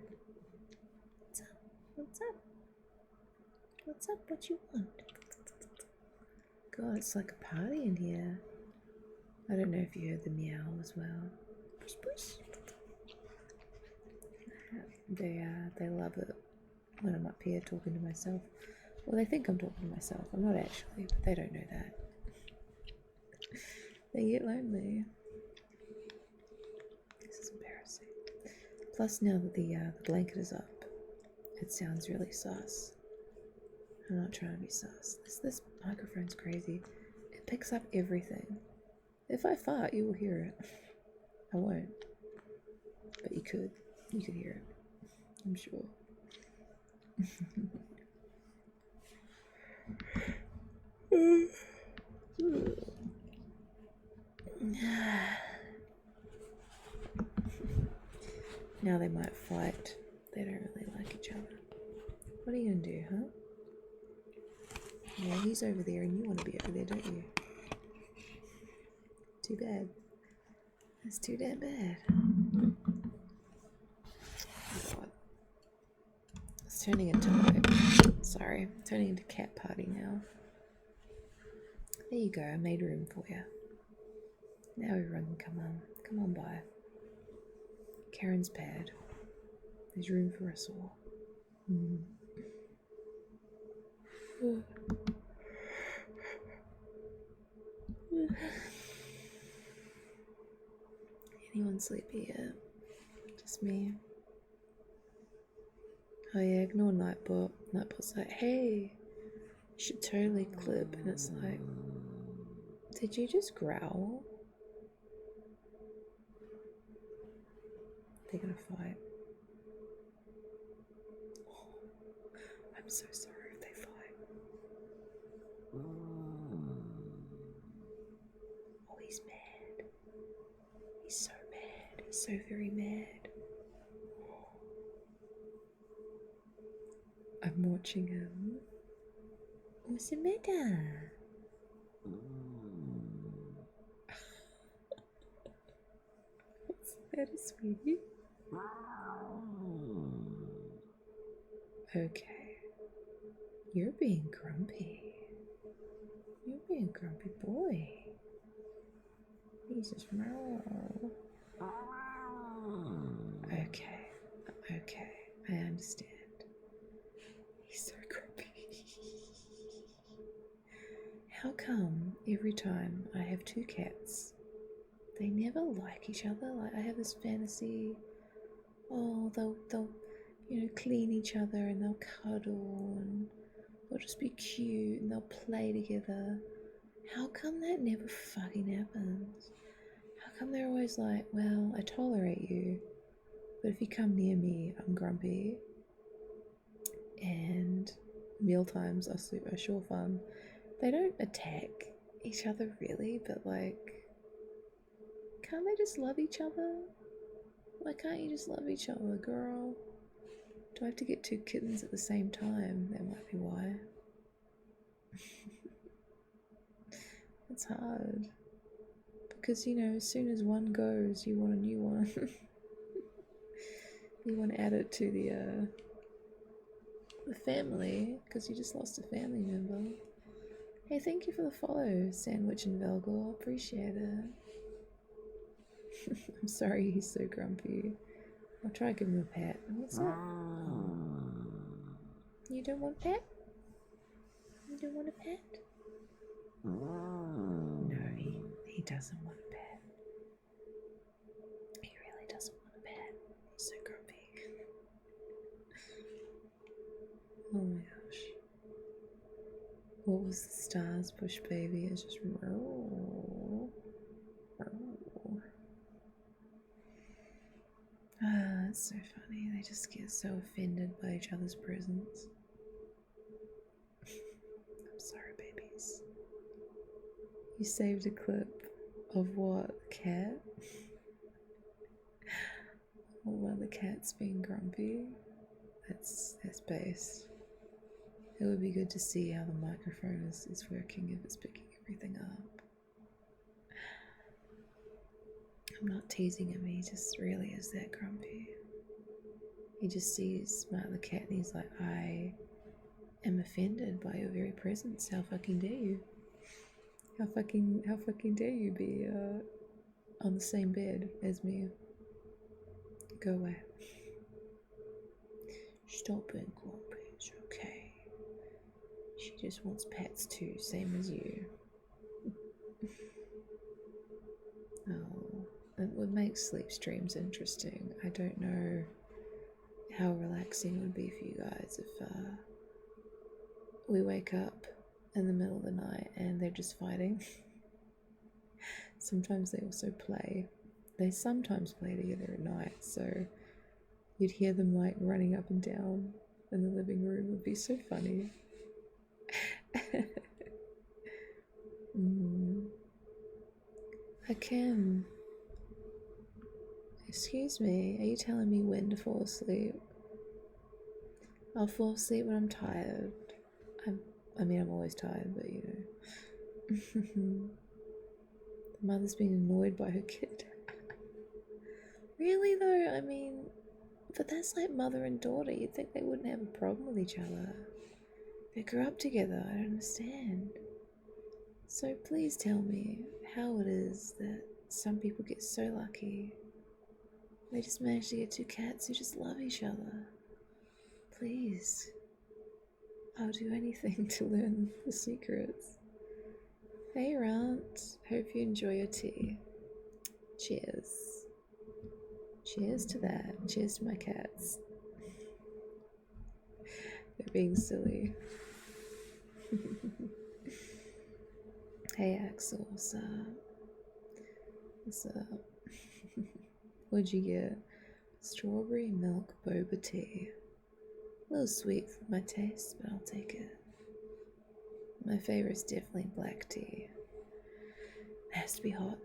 What's up? What's up? What's up? What you want? God, it's like a party in here. I don't know if you heard the meow as well. Push, push. They love it when I'm up here talking to myself. Well, they think I'm talking to myself. I'm not actually, but they don't know that. They get lonely. This is embarrassing. Plus, now that the blanket is up, it sounds really sus. I'm not trying to be sus. This microphone's crazy. It picks up everything. If I fart, you will hear it. I won't. But you could. You could hear it. I'm sure. Now they might fight. They don't really like each other. What are you gonna do, huh? Yeah, he's over there and you want to be over there, don't you? Too bad. That's too damn bad. God. It's turning into turning into cat party now. There you go, I made room for you. Now everyone can come on by. Karen's pad. There's room for us all. Anyone sleepy yet? Just me. Oh yeah, ignore Nightbot. Nightbot's like, hey, you should totally clip. And it's like, did you just growl? They're gonna fight. Oh, I'm so sorry if they fight. Oh, he's mad. He's so mad. He's so very mad. I'm watching him. What's the matter? What's the matter, sweetie? Okay. You're being grumpy. You're being a grumpy boy. He's just Okay. Okay. I understand. He's so grumpy. How come every time I have two cats, they never like each other? Like I have this fantasy, oh, they'll clean each other and they'll cuddle and they'll just be cute and they'll play together. How come that never fucking happens? How come they're always like, well, I tolerate you, but if you come near me, I'm grumpy. And meal times are sure fun. They don't attack each other really, but like, can't they just love each other? Why can't you just love each other, girl? Do I have to get two kittens at the same time? That might be why. It's hard. Because, as soon as one goes, you want a new one. You want to add it to the family, because you just lost a family member. Hey, thank you for the follow, Sandwich and Velgor. Appreciate it. I'm sorry he's so grumpy. I'll try to give him a pat. What's that? Oh. You don't want a pat? You don't want a pat? No, he doesn't want a pat. He really doesn't want a pat. He's so grumpy. Oh my gosh. What was the stars push baby? It's just roll. Ah, it's so funny. They just get so offended by each other's presence. I'm sorry, babies. You saved a clip of what? Cat? One of the cats being grumpy? That's based. It would be good to see how the microphone is working, if it's picking everything up. I'm not teasing him, he just really is that grumpy. He just sees my other cat and he's like, I am offended by your very presence. How fucking dare you? How fucking dare you be on the same bed as me? Go away. Stop being grumpy, it's okay. She just wants pets too, same as you. Oh, it would make sleep streams interesting. I don't know how relaxing it would be for you guys if we wake up in the middle of the night and they're just fighting. Sometimes they also play. They sometimes play together at night, so you'd hear them like running up and down in the living room. It would be so funny. Kim, excuse me, are you telling me when to fall asleep? I'll fall asleep when I'm tired. I'm always tired, but the mother's being annoyed by her kid. Really though, but that's like mother and daughter. You'd think they wouldn't have a problem with each other. They grew up together, I don't understand. So please tell me how it is that some people get so lucky. They just manage to get two cats who just love each other. Please. I'll do anything to learn the secrets. Hey Rant, hope you enjoy your tea. Cheers. Cheers to that. Cheers to my cats. They're being silly. Hey Axel, what's up? What's up? What'd you get? Strawberry milk boba tea. A little sweet for my taste, but I'll take it. My favorite is definitely black tea. It has to be hot.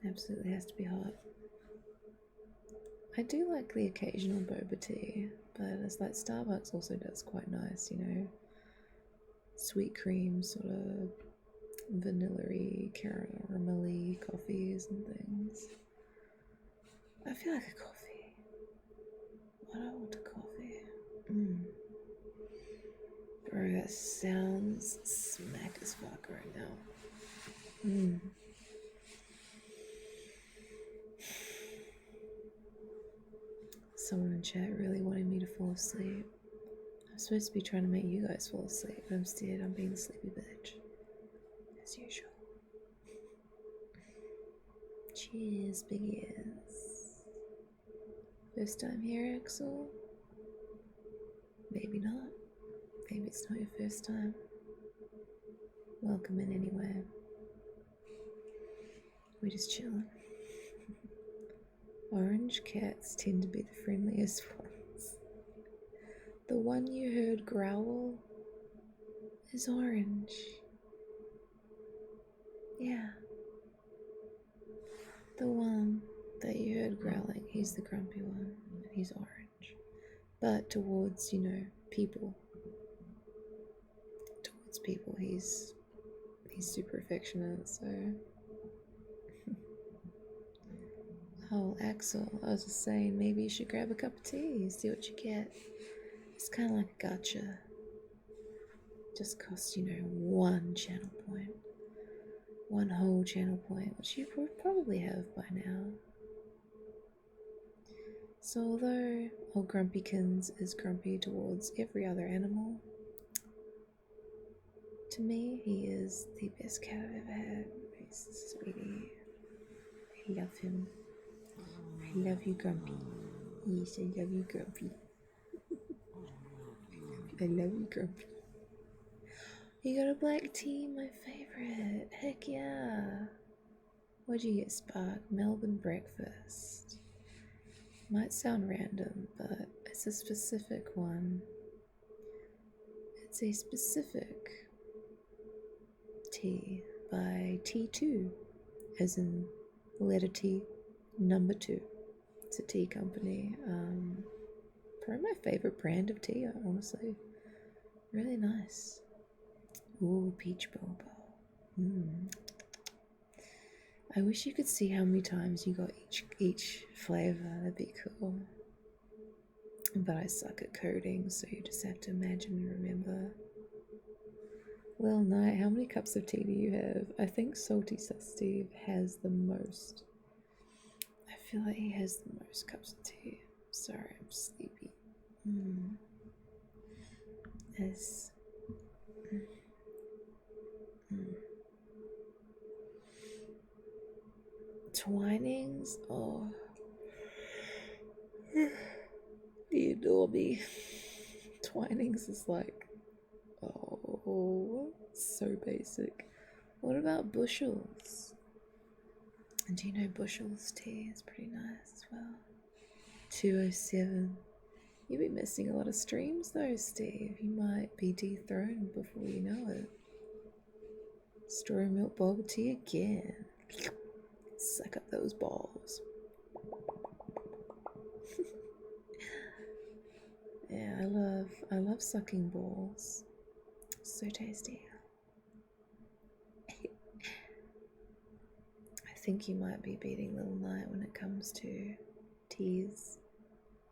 Absolutely has to be hot. I do like the occasional boba tea, but it's like Starbucks also does quite nice, you know. Sweet cream, sort of vanilla-y, caramelly coffees and things. I feel like a coffee. What I want a coffee. Bro, that sounds smack as fuck right now. Someone in chat really wanted me to fall asleep. I'm supposed to be trying to make you guys fall asleep, but instead I'm being the sleepy bitch. As usual. Cheers, biggies. First time here, Axel? Maybe not. Maybe it's not your first time. Welcome in anyway. We're just chilling. Orange cats tend to be the friendliest ones. The one you heard growl is orange. Yeah. The one that you heard growling, he's the grumpy one. He's orange. But towards, you know, people. Towards people, he's super affectionate, so... Oh, Axel, I was just saying, maybe you should grab a cup of tea, see what you get. It's kind of like a gotcha. Just costs, you know, 1 channel point. 1 whole channel point, which you would probably have by now. So although old Grumpykins is grumpy towards every other animal, to me, he is the best cat I've ever had. He's a sweetie. I love him. I love you, Grumpy. Yes, I love you, Grumpy. I love you, Grumpy. You got a black tea, my favorite. Heck yeah. What'd you get, Spark? Melbourne breakfast. Might sound random, but it's a specific one. It's a specific tea by T2, as in letter T, number 2. It's a tea company. Probably my favorite brand of tea, honestly. Really nice. Ooh, peach boba. I wish you could see how many times you got each flavor. That'd be cool. But I suck at coding, so you just have to imagine and remember. Well, Knight, how many cups of tea do you have? I think Salty Sus Steve has the most. I feel like he has the most cups of tea. Sorry, I'm sleepy. As Twinings? Oh. You adore me. Twinings is like, oh, so basic. What about Bushels? And do you know Bushels tea is pretty nice as well. 207. You'll be missing a lot of streams though, Steve. You might be dethroned before you know it. Strawberry milk boba tea again. Suck up those balls. Yeah, I love sucking balls. So tasty. I think you might be beating Little Knight when it comes to teas.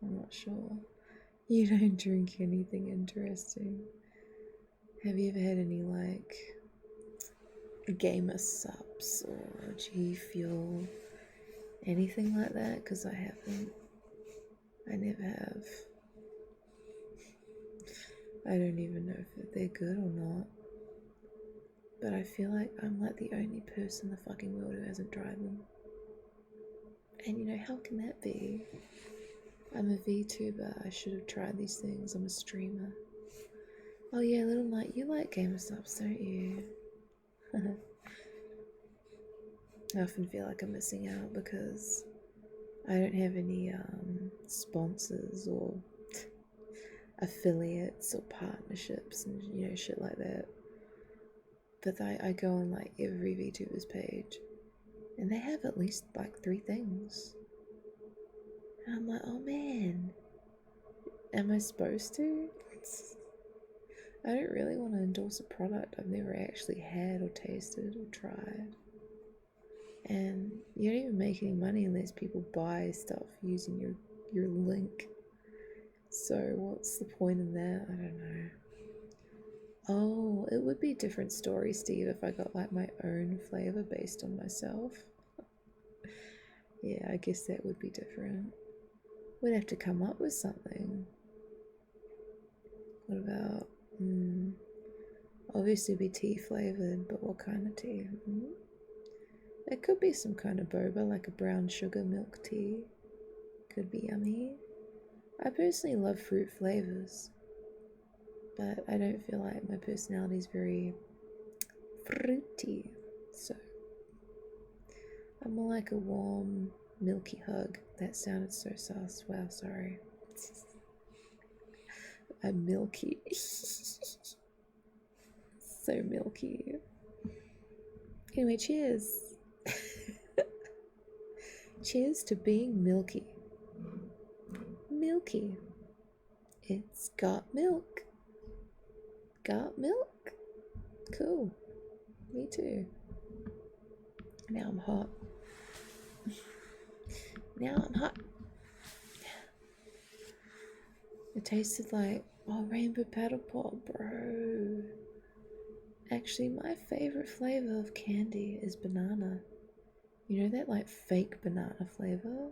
I'm not sure. You don't drink anything interesting. Have you ever had any like gamer sups or G Fuel? Anything like that? Because I haven't. I never have. I don't even know if they're good or not. But I feel like I'm like the only person in the fucking world who hasn't tried them. And you know, how can that be? I'm a VTuber. I should have tried these things. I'm a streamer. Oh yeah, Little Knight, you like gamer subs, don't you? I often feel like I'm missing out because I don't have any sponsors or affiliates or partnerships and shit like that. But I go on like every VTuber's page and they have at least like 3 things. And I'm like, oh man, am I supposed to? I don't really want to endorse a product I've never actually had or tasted or tried. And you don't even make any money unless people buy stuff using your link. So what's the point in that? I don't know. Oh, it would be a different story, Steve, if I got like my own flavor based on myself. Yeah, I guess that would be different. We'd have to come up with something. What about, obviously be tea flavored, but what kind of tea? It could be some kind of boba, like a brown sugar milk tea. Could be yummy. I personally love fruit flavors, but I don't feel like my personality is very fruity, so I'm more like a warm, milky hug. That sounded so sus. Wow, sorry. I'm milky. So milky. Anyway, cheers. Cheers to being milky. Milky. It's got milk. Got milk? Cool. Me too. Now I'm hot. Now I'm hot. It tasted like, rainbow paddle pop, bro. Actually, my favorite flavor of candy is banana. You know that like fake banana flavor?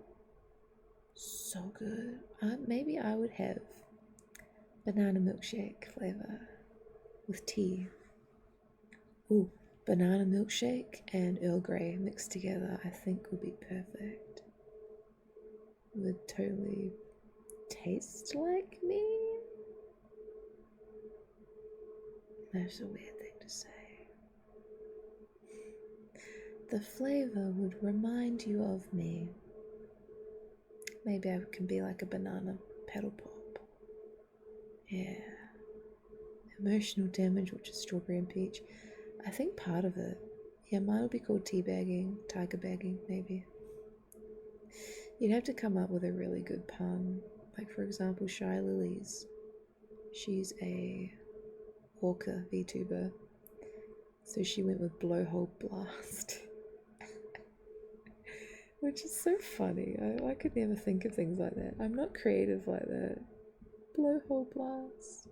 So good. Maybe I would have banana milkshake flavor with tea. Ooh, banana milkshake and Earl Grey mixed together I think would be perfect. Would totally taste like me? That's a weird thing to say. The flavor would remind you of me. Maybe I can be like a banana paddle pop. Yeah. Emotional damage, which is strawberry and peach. I think part of it. Yeah, mine would be called teabagging, tiger bagging, maybe. You'd have to come up with a really good pun. Like, for example, Shy Lilies. She's a Orca VTuber. So she went with Blowhole Blast. Which is so funny. I could never think of things like that. I'm not creative like that. Blowhole Blast.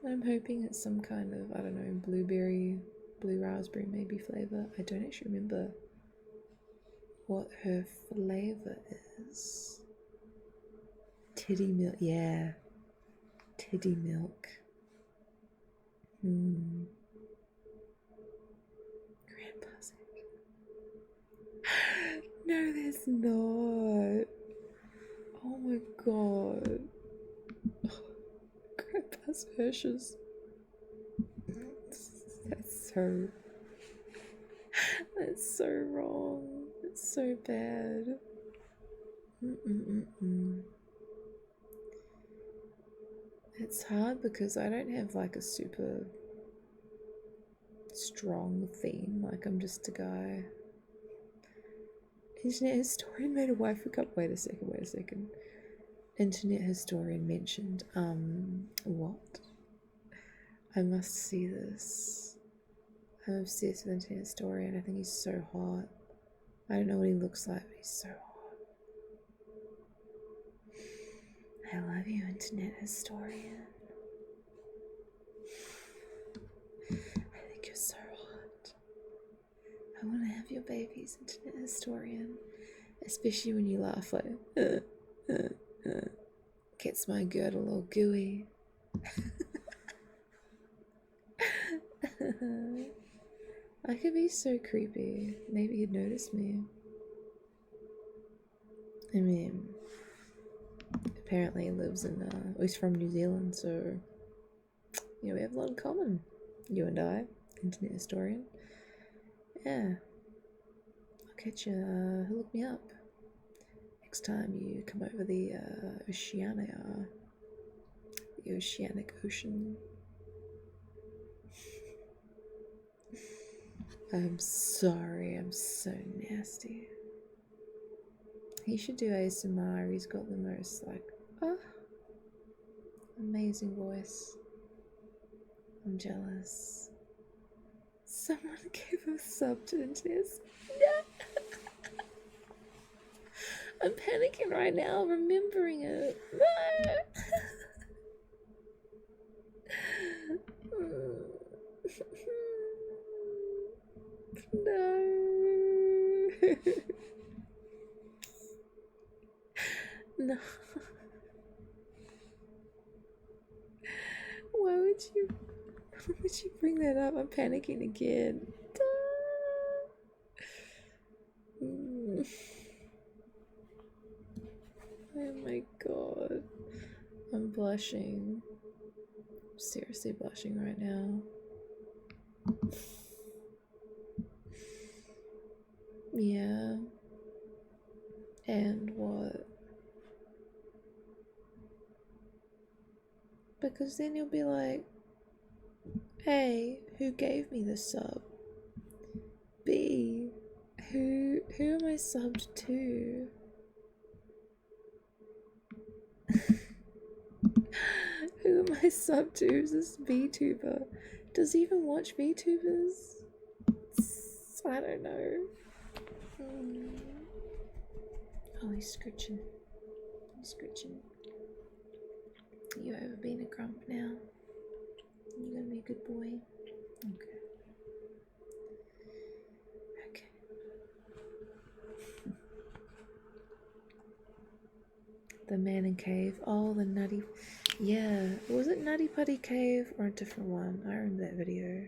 I'm hoping it's some kind of, I don't know, blueberry, blue raspberry maybe flavor. I don't actually remember what her flavor is. Titty milk, yeah. Titty milk. Grandpa's egg. No, there's not. Oh my god. Grandpa's Hershey's. That's so wrong. It's so bad. It's hard because I don't have like a super strong theme. Like I'm just a guy. Internet historian made a waifu cup. Wait a second. Internet historian mentioned. What? I must see this. I'm obsessed with internet historian. I think he's so hot. I don't know what he looks like, but he's so hot. I love you, internet historian. I think you're so hot. I want to have your babies, internet historian. Especially when you laugh like, gets my girdle all gooey. I could be so creepy. Maybe he'd notice me. I mean, apparently he lives in, he's from New Zealand, so, we have a lot in common. You and I, internet historian. Yeah. catch you. Look me up. Next time you come over the Oceanic Ocean. I'm sorry, I'm so nasty. He should do ASMR. He's got the most like, amazing voice. I'm jealous. Someone gave a sub to this. I'm panicking right now, remembering it. No. No. Why would you bring that up? I'm panicking again. Oh my god. I'm blushing. I'm seriously blushing right now. Yeah. And what? Because then you'll be like, A, who gave me the sub? B, who am I subbed to? Who am I subbed to? Is this VTuber? Does he even watch VTubers? I don't know. Oh, he's scritching. You over being a grump now? You gonna be a good boy? Okay. The man in cave. Oh, the nutty. Yeah. Was it Nutty Putty Cave or a different one? I remember that video.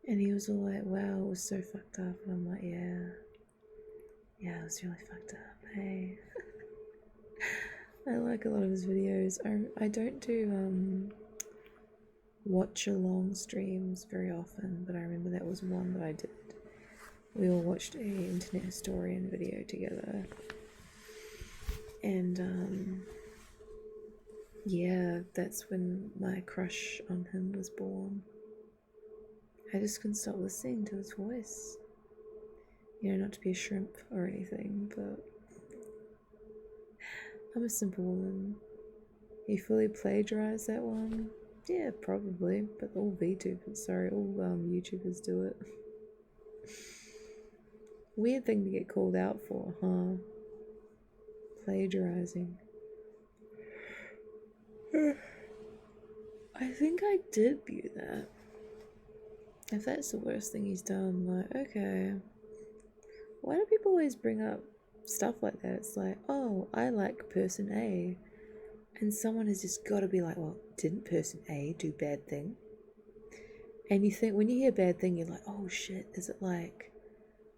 And he was all like, wow, it was so fucked up. And I'm like, yeah. Yeah, it was really fucked up. Hey. I like a lot of his videos. I don't do watch along streams very often, but I remember that was one that I did. We all watched a internet historian video together. And yeah, that's when my crush on him was born. I just couldn't stop listening to his voice. You know, not to be a shrimp or anything, but I'm a simple woman. He fully plagiarized that one? Yeah, probably, but all YouTubers do it. Weird thing to get called out for, huh? Plagiarizing. I think I did view that. If that's the worst thing he's done, like, okay. Why do people always bring up stuff like that? It's like, oh, I like person A. And someone has just got to be like, well, didn't person A do bad thing? And you think, when you hear bad thing, you're like, oh shit, is it like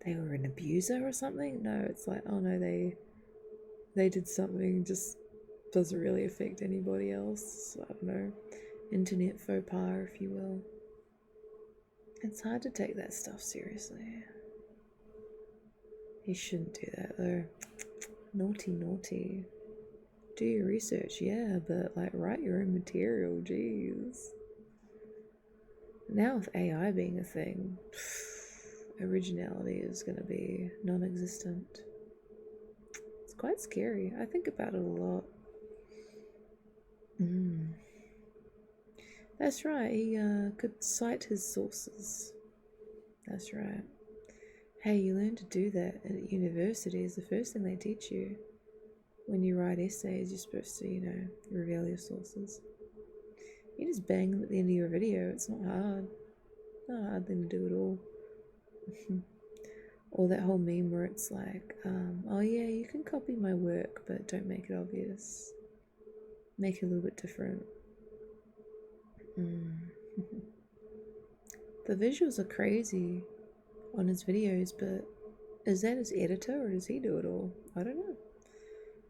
they were an abuser or something? No, it's like, oh no, they did something, just doesn't really affect anybody else. I don't know, internet faux pas, if you will. It's hard to take that stuff seriously. You shouldn't do that though. Naughty. Do your research, yeah, but like write your own material, jeez. Now with AI being a thing, originality is going to be non-existent. It's quite scary. I think about it a lot. That's right, he could cite his sources. That's right. Hey, you learn to do that at university is the first thing they teach you. When you write essays, you're supposed to, reveal your sources. You just bang them at the end of your video. It's not hard. Not a hard thing to do at all. Or that whole meme where it's like, oh yeah, you can copy my work, but don't make it obvious. Make it a little bit different. The visuals are crazy on his videos, but is that his editor or does he do it all? I don't know.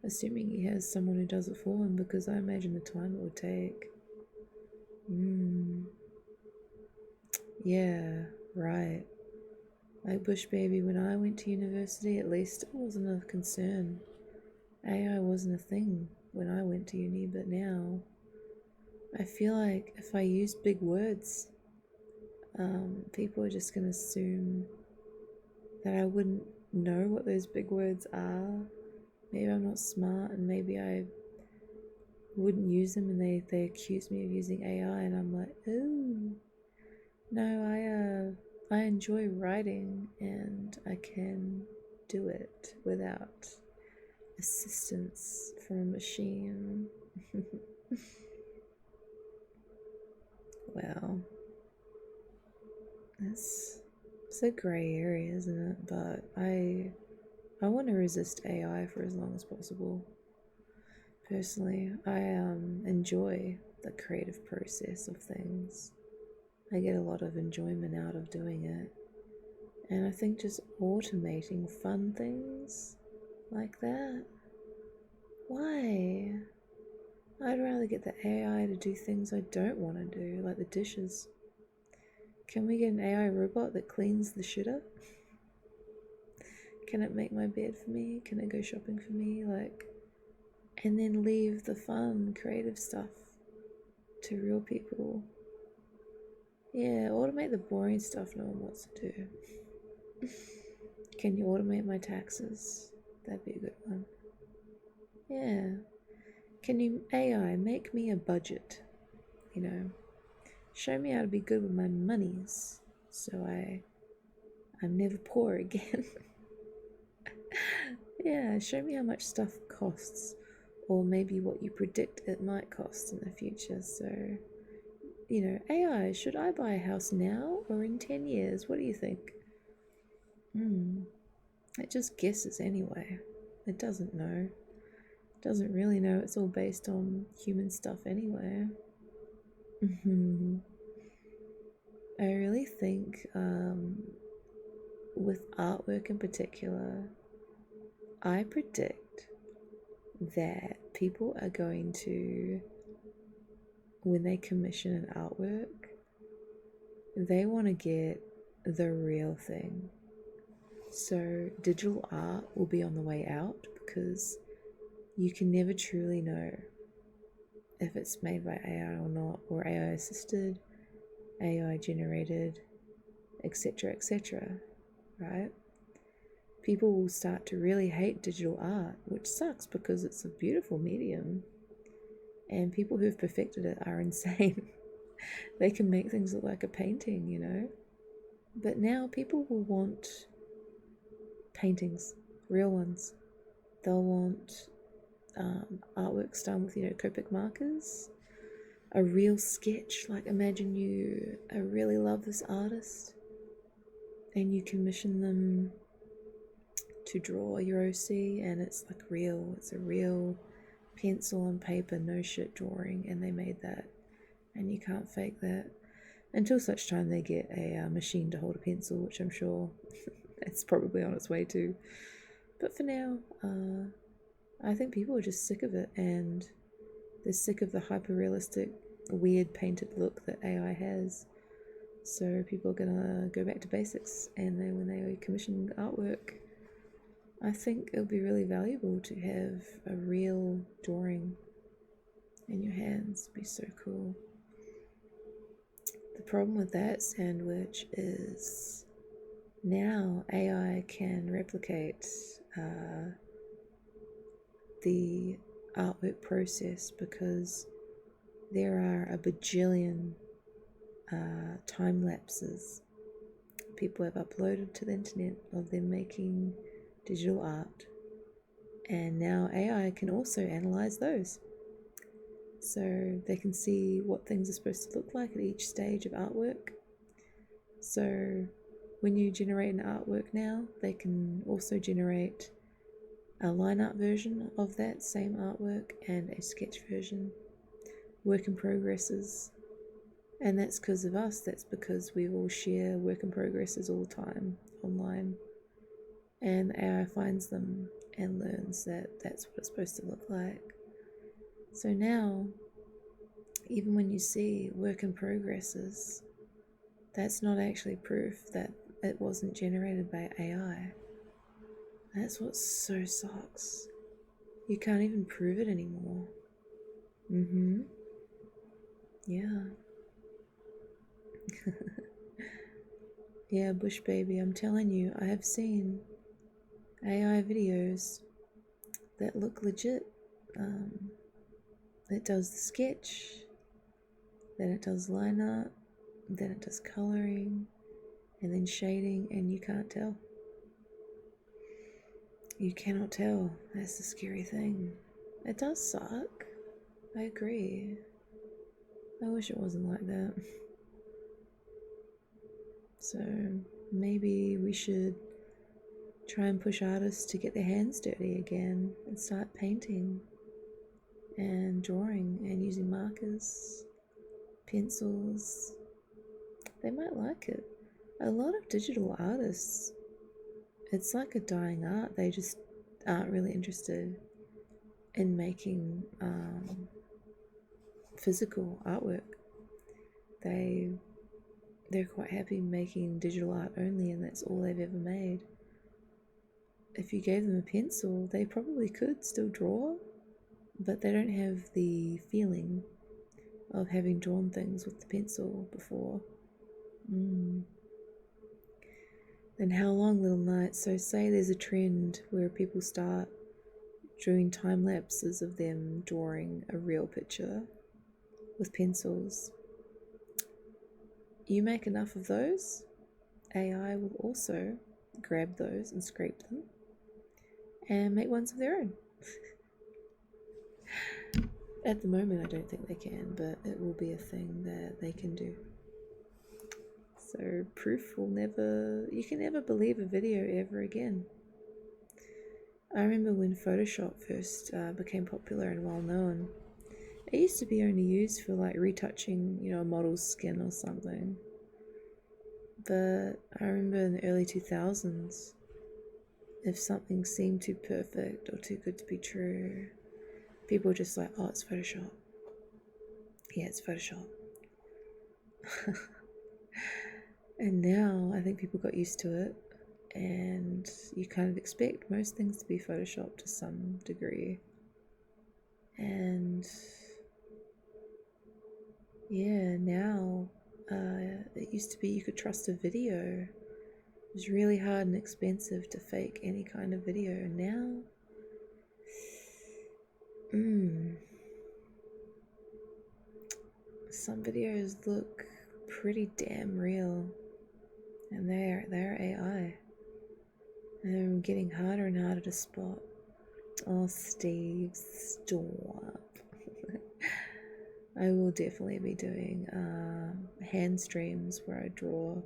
Assuming he has someone who does it for him, because I imagine the time it would take. Yeah, right. Like Bush Baby, when I went to university, at least it wasn't a concern. AI wasn't a thing when I went to uni, but now I feel like if I use big words, people are just going to assume that I wouldn't know what those big words are. Maybe I'm not smart and maybe I wouldn't use them, and they accuse me of using AI, and I'm like, oh, no, I enjoy writing and I can do it without assistance from a machine. Well, it's a grey area, isn't it? But I want to resist AI for as long as possible. Personally, I enjoy the creative process of things. I get a lot of enjoyment out of doing it. And I think just automating fun things like that, why? I'd rather get the AI to do things I don't want to do, like the dishes. Can we get an AI robot that cleans the shitter? Can it make my bed for me? Can it go shopping for me? And then leave the fun, creative stuff to real people. Yeah, automate the boring stuff no one wants to do. Can you automate my taxes? That'd be a good one. Yeah. Can you AI make me a budget? Show me how to be good with my monies so I'm never poor again. Yeah, show me how much stuff costs, or maybe what you predict it might cost in the future. So, AI, should I buy a house now or in 10 years? What do you think? It just guesses anyway. It doesn't know. It doesn't really know. It's all based on human stuff anyway. I really think with artwork in particular, I predict that people are going to, when they commission an artwork, they want to get the real thing. So digital art will be on the way out because you can never truly know if it's made by AI or not, or AI assisted, AI generated, etc., etc., right? People will start to really hate digital art, which sucks because it's a beautiful medium and people who've perfected it are insane. They can make things look like a painting. But now people will want paintings, real ones. They'll want artworks done with, Copic markers, a real sketch. Like, imagine I really love this artist and you commission them to draw your OC, and it's like real. It's a real pencil and paper, no shit drawing, and they made that, and you can't fake that until such time they get a machine to hold a pencil, which I'm sure it's probably on its way to. But for now, I think people are just sick of it, and they're sick of the hyper-realistic, weird painted look that AI has. So people are gonna go back to basics, and then when they commission artwork, I think it would be really valuable to have a real drawing in your hands. It'd be so cool. The problem with that sandwich is now AI can replicate the artwork process because there are a bajillion time lapses people have uploaded to the internet of them making digital art, and now AI can also analyze those, so they can see what things are supposed to look like at each stage of artwork. So when you generate an artwork now, they can also generate a line art version of that same artwork and a sketch version, work in progresses. And that's because of us. That's because we all share work in progresses all the time online. And the AI finds them and learns that that's what it's supposed to look like. So now, even when you see work in progresses, that's not actually proof that it wasn't generated by AI. That's what so sucks. You can't even prove it anymore. Yeah. Yeah, Bush Baby, I'm telling you, I have seen AI videos that look legit. It does the sketch, then it does line art, then it does coloring, and then shading, and you can't tell. You cannot tell. That's the scary thing. It does suck. I agree. I wish it wasn't like that. So maybe we should try and push artists to get their hands dirty again and start painting and drawing and using markers, pencils. They might like it. A lot of digital artists, it's like a dying art. They just aren't really interested in making physical artwork. They're quite happy making digital art only, and that's all they've ever made. If you gave them a pencil, they probably could still draw, but they don't have the feeling of having drawn things with the pencil before. Then how long, little knight? So say there's a trend where people start doing time lapses of them drawing a real picture with pencils. You make enough of those, AI will also grab those and scrape them and make ones of their own. At the moment, I don't think they can, but it will be a thing that they can do. So proof will never, you can never believe a video ever again. I remember when Photoshop first became popular and well known, it used to be only used for like retouching, a model's skin or something. But I remember in the early 2000s, if something seemed too perfect or too good to be true, people were just like, oh, it's Photoshop. Yeah, it's Photoshop. And now I think people got used to it, and you kind of expect most things to be Photoshopped to some degree. And yeah, now it used to be you could trust a video. It was really hard and expensive to fake any kind of video. And now, some videos look pretty damn real, and they're AI. And they're getting harder and harder to spot. Oh, Steve, stop. I will definitely be doing hand streams where I draw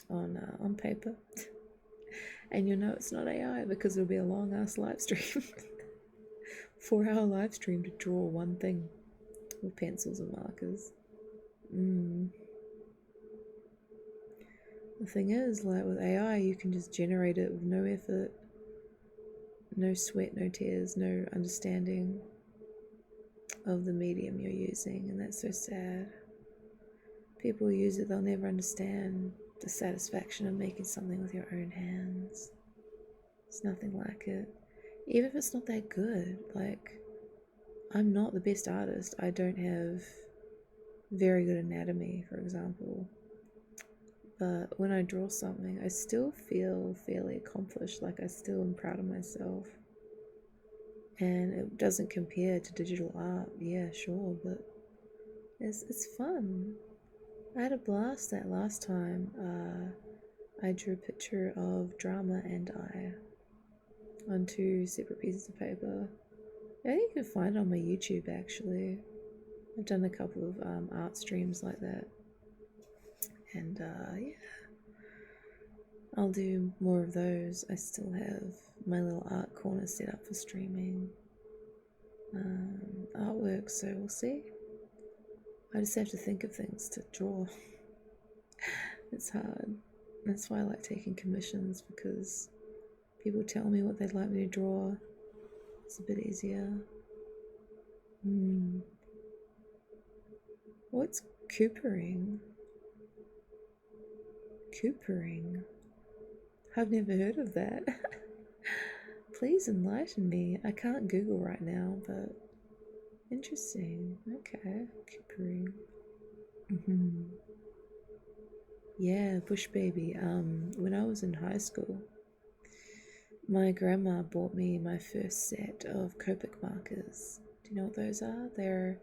on paper. And you'll know it's not AI because it'll be a long ass live stream. 4-hour live stream to draw one thing with pencils and markers. The thing is, like with AI, you can just generate it with no effort, no sweat, no tears, no understanding of the medium you're using, and that's so sad. People who use it, they'll never understand the satisfaction of making something with your own hands. It's nothing like it. Even if it's not that good, like, I'm not the best artist. I don't have very good anatomy, for example. But when I draw something, I still feel fairly accomplished, like I still am proud of myself. And it doesn't compare to digital art, yeah, sure, but it's fun. I had a blast that last time I drew a picture of Drama and I on 2 separate pieces of paper. I think you can find it on my YouTube, actually. I've done a couple of art streams like that. And yeah, I'll do more of those. I still have my little art corner set up for streaming artwork, so we'll see. I just have to think of things to draw. It's hard. That's why I like taking commissions, because people tell me what they'd like me to draw. It's a bit easier. What's coopering? Coopering. I've never heard of that. Please enlighten me. I can't Google right now, but interesting. Okay, coopering. Yeah, bush baby. When I was in high school, my grandma bought me my first set of Copic markers. Do you know what those are? They're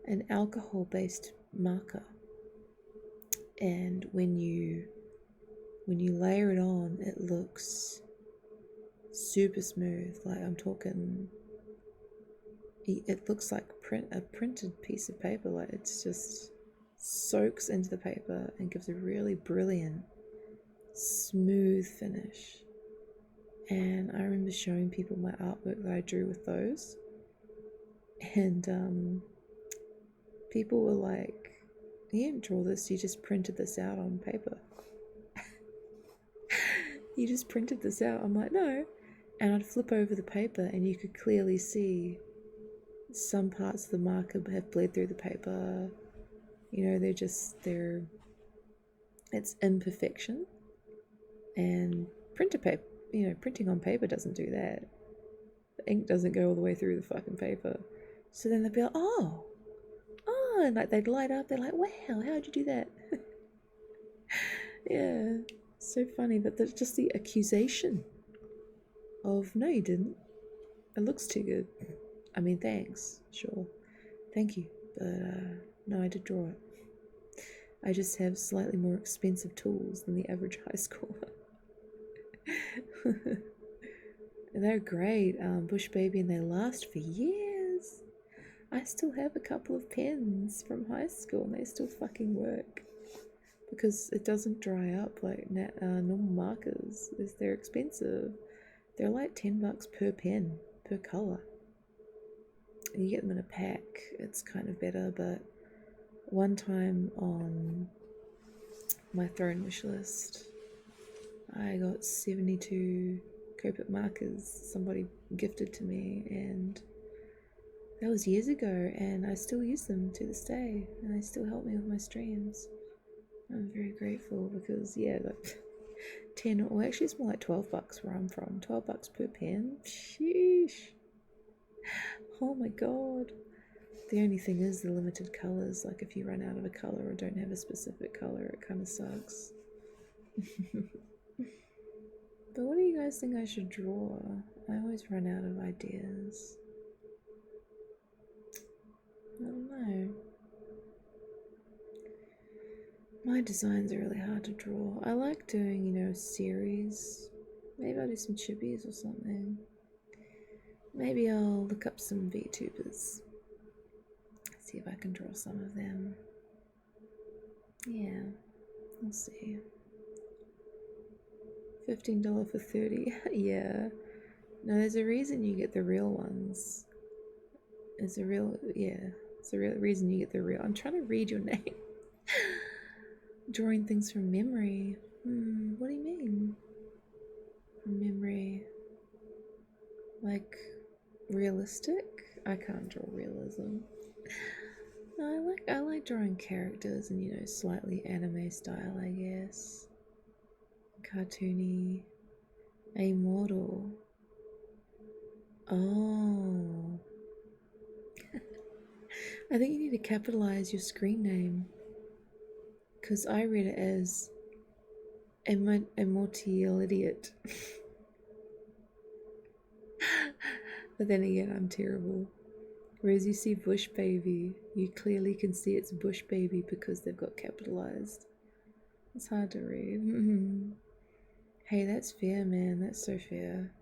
an alcohol-based marker, and when you layer it on, it looks super smooth. Like I'm talking, it looks like a printed piece of paper. Like it's just soaks into the paper and gives a really brilliant, smooth finish. And I remember showing people my artwork that I drew with those, and people were like, "You didn't draw this, you just printed this out on paper." You just printed this out. I'm like, no. And I'd flip over the paper and you could clearly see some parts of the marker have bled through the paper. You know, it's imperfection. And printing on paper doesn't do that. The ink doesn't go all the way through the fucking paper. So then they'd be like, oh, and like they'd light up. They're like, wow, how'd you do that? Yeah, so funny. But there's just the accusation of, no, you didn't. It looks too good. I mean, thanks, sure. Thank you. But no, I did draw it. I just have slightly more expensive tools than the average high schooler. And they're great, Bush Baby, and they last for years. I still have a couple of pens from high school and they still fucking work. Because it doesn't dry up like normal markers. They're expensive. They're like $10 per pen, per colour. You get them in a pack, it's kind of better, but one time on my Throne wish list, I got 72 Copic markers somebody gifted to me, and that was years ago, and I still use them to this day, and they still help me with my streams. I'm very grateful because, yeah, like 10, well, actually it's more like $12 where I'm from. $12 per pen. Sheesh. Oh my god. The only thing is the limited colours. Like if you run out of a colour or don't have a specific colour, it kind of sucks. But what do you guys think I should draw? I always run out of ideas. I don't know. My designs are really hard to draw. I like doing, series. Maybe I'll do some chibis or something. Maybe I'll look up some VTubers. See if I can draw some of them. Yeah, we'll see. $15 for 30. Yeah. No, there's a reason you get the real ones. It's a real reason you get the real. I'm trying to read your name. Drawing things from memory. What do you mean? From memory. Like realistic? I can't draw realism. No, I like drawing characters and slightly anime style, I guess. Cartoony. A model. Oh. I think you need to capitalize your screen name. Because I read it as Immortal Idiot. But then again, I'm terrible. Whereas you see Bush Baby, you clearly can see it's Bush Baby because they've got capitalized. It's hard to read. Hey, that's fair, man. That's so fair.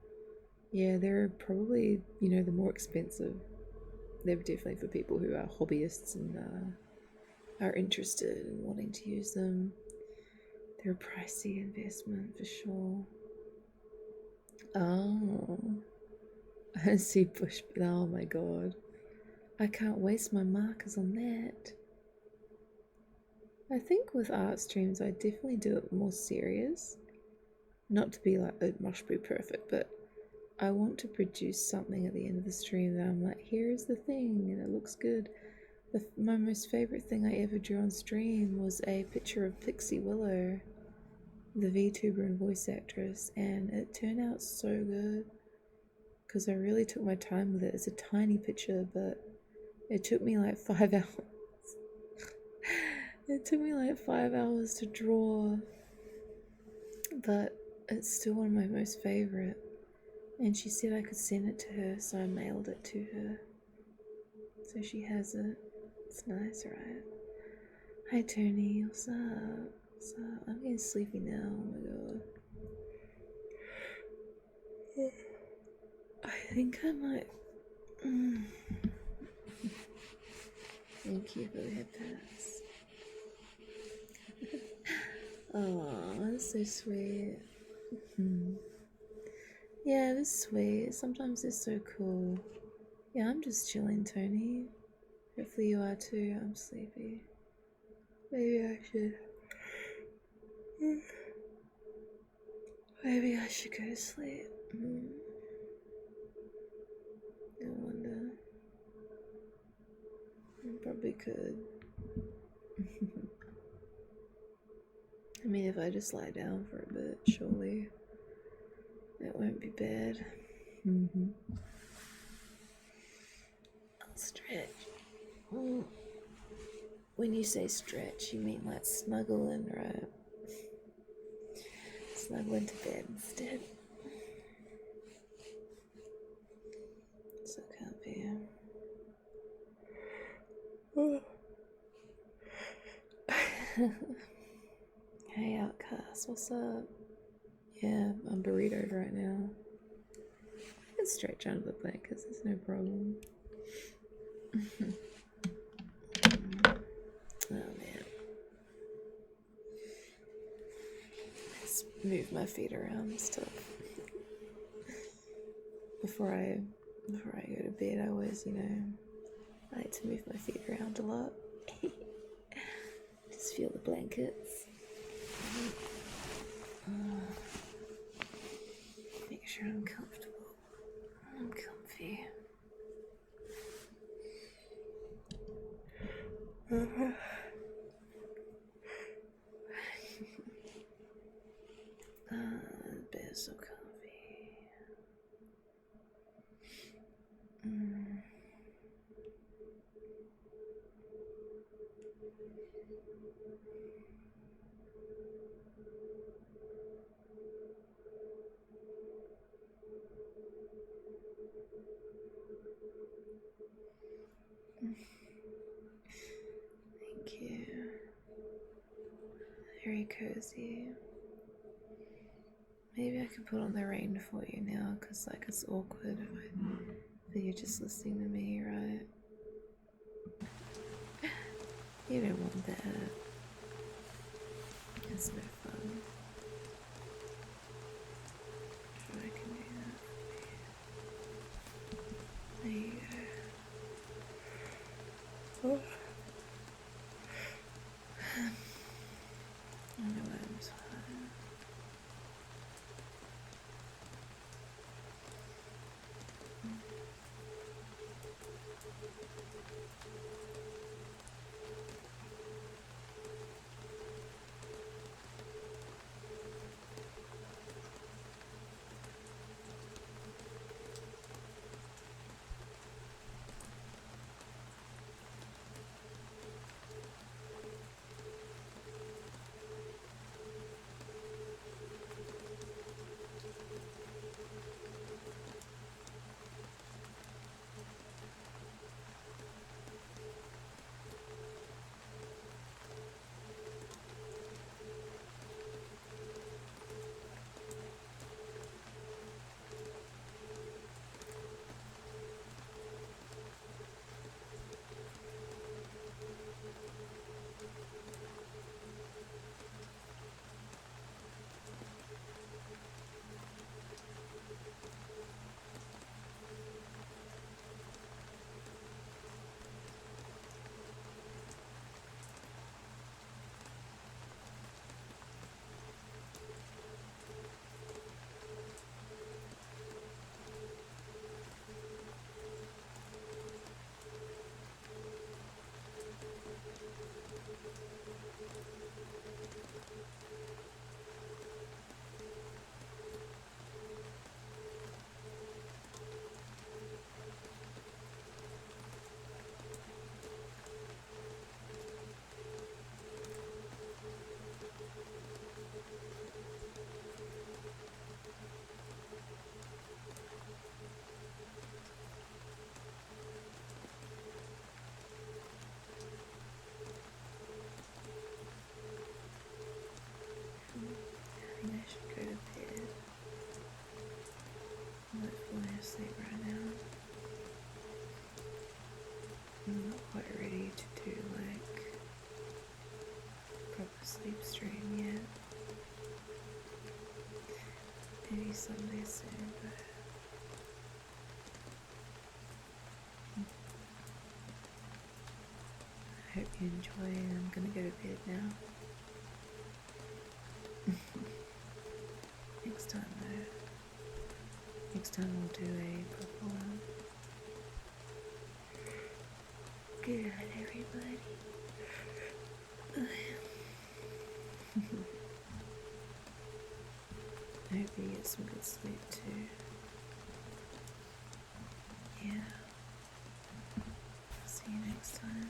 Yeah, they're probably, the more expensive. They're definitely for people who are hobbyists and are interested in wanting to use them. They're a pricey investment for sure. Oh, I see Bush. Oh my god. I can't waste my markers on that. I think with art streams, I definitely do it more serious. Not to be like, it must be perfect, but I want to produce something at the end of the stream that I'm like, here's the thing, and it looks good. My most favorite thing I ever drew on stream was a picture of Pixie Willow. the VTuber and voice actress, and it turned out so good because I really took my time with it. It's a tiny picture, but it took me like 5 hours. It took me like 5 hours to draw, but it's still one of my most favorite. And she said I could send it to her, so I mailed it to her. So she has it. It's nice, right? Hi Tony, what's up? What's up? I'm getting sleepy now, oh my god. I think I might... Thank you for the head pass. Oh, that's so sweet. Yeah, it's sweet. Sometimes it's so cool. Yeah, I'm just chilling, Tony. Hopefully you are too. I'm sleepy. Maybe I should... Maybe I should go to sleep. I wonder. I probably could. I mean, if I just lie down for a bit, surely it won't be bad. I'll stretch. When you say stretch, you mean like snuggling, right? Snuggle into bed instead. So comfy. Hey Outcast, what's up? Yeah, I'm burritoed right now. I can stretch under the blankets, there's no problem. Oh man. Let's move my feet around and stuff. Before I go to bed, I always, I like to move my feet around a lot. Just feel the blankets. Make sure I'm comfortable. I'm comfy. The bed's so comfy. Thank you. Very cozy. Maybe I could put on the rain for you now, because it's awkward if you're just listening to me, right? You don't want that. It's no fun. Sure, I can do that. There you go. Oh. I know I'm fine. to do like proper sleep stream yet. Maybe someday soon, but I hope you enjoy, and I'm gonna go to bed now. Next time though. Next time we'll do a proper one. Good night, everybody. I hope you get some good sleep too. Yeah. See you next time.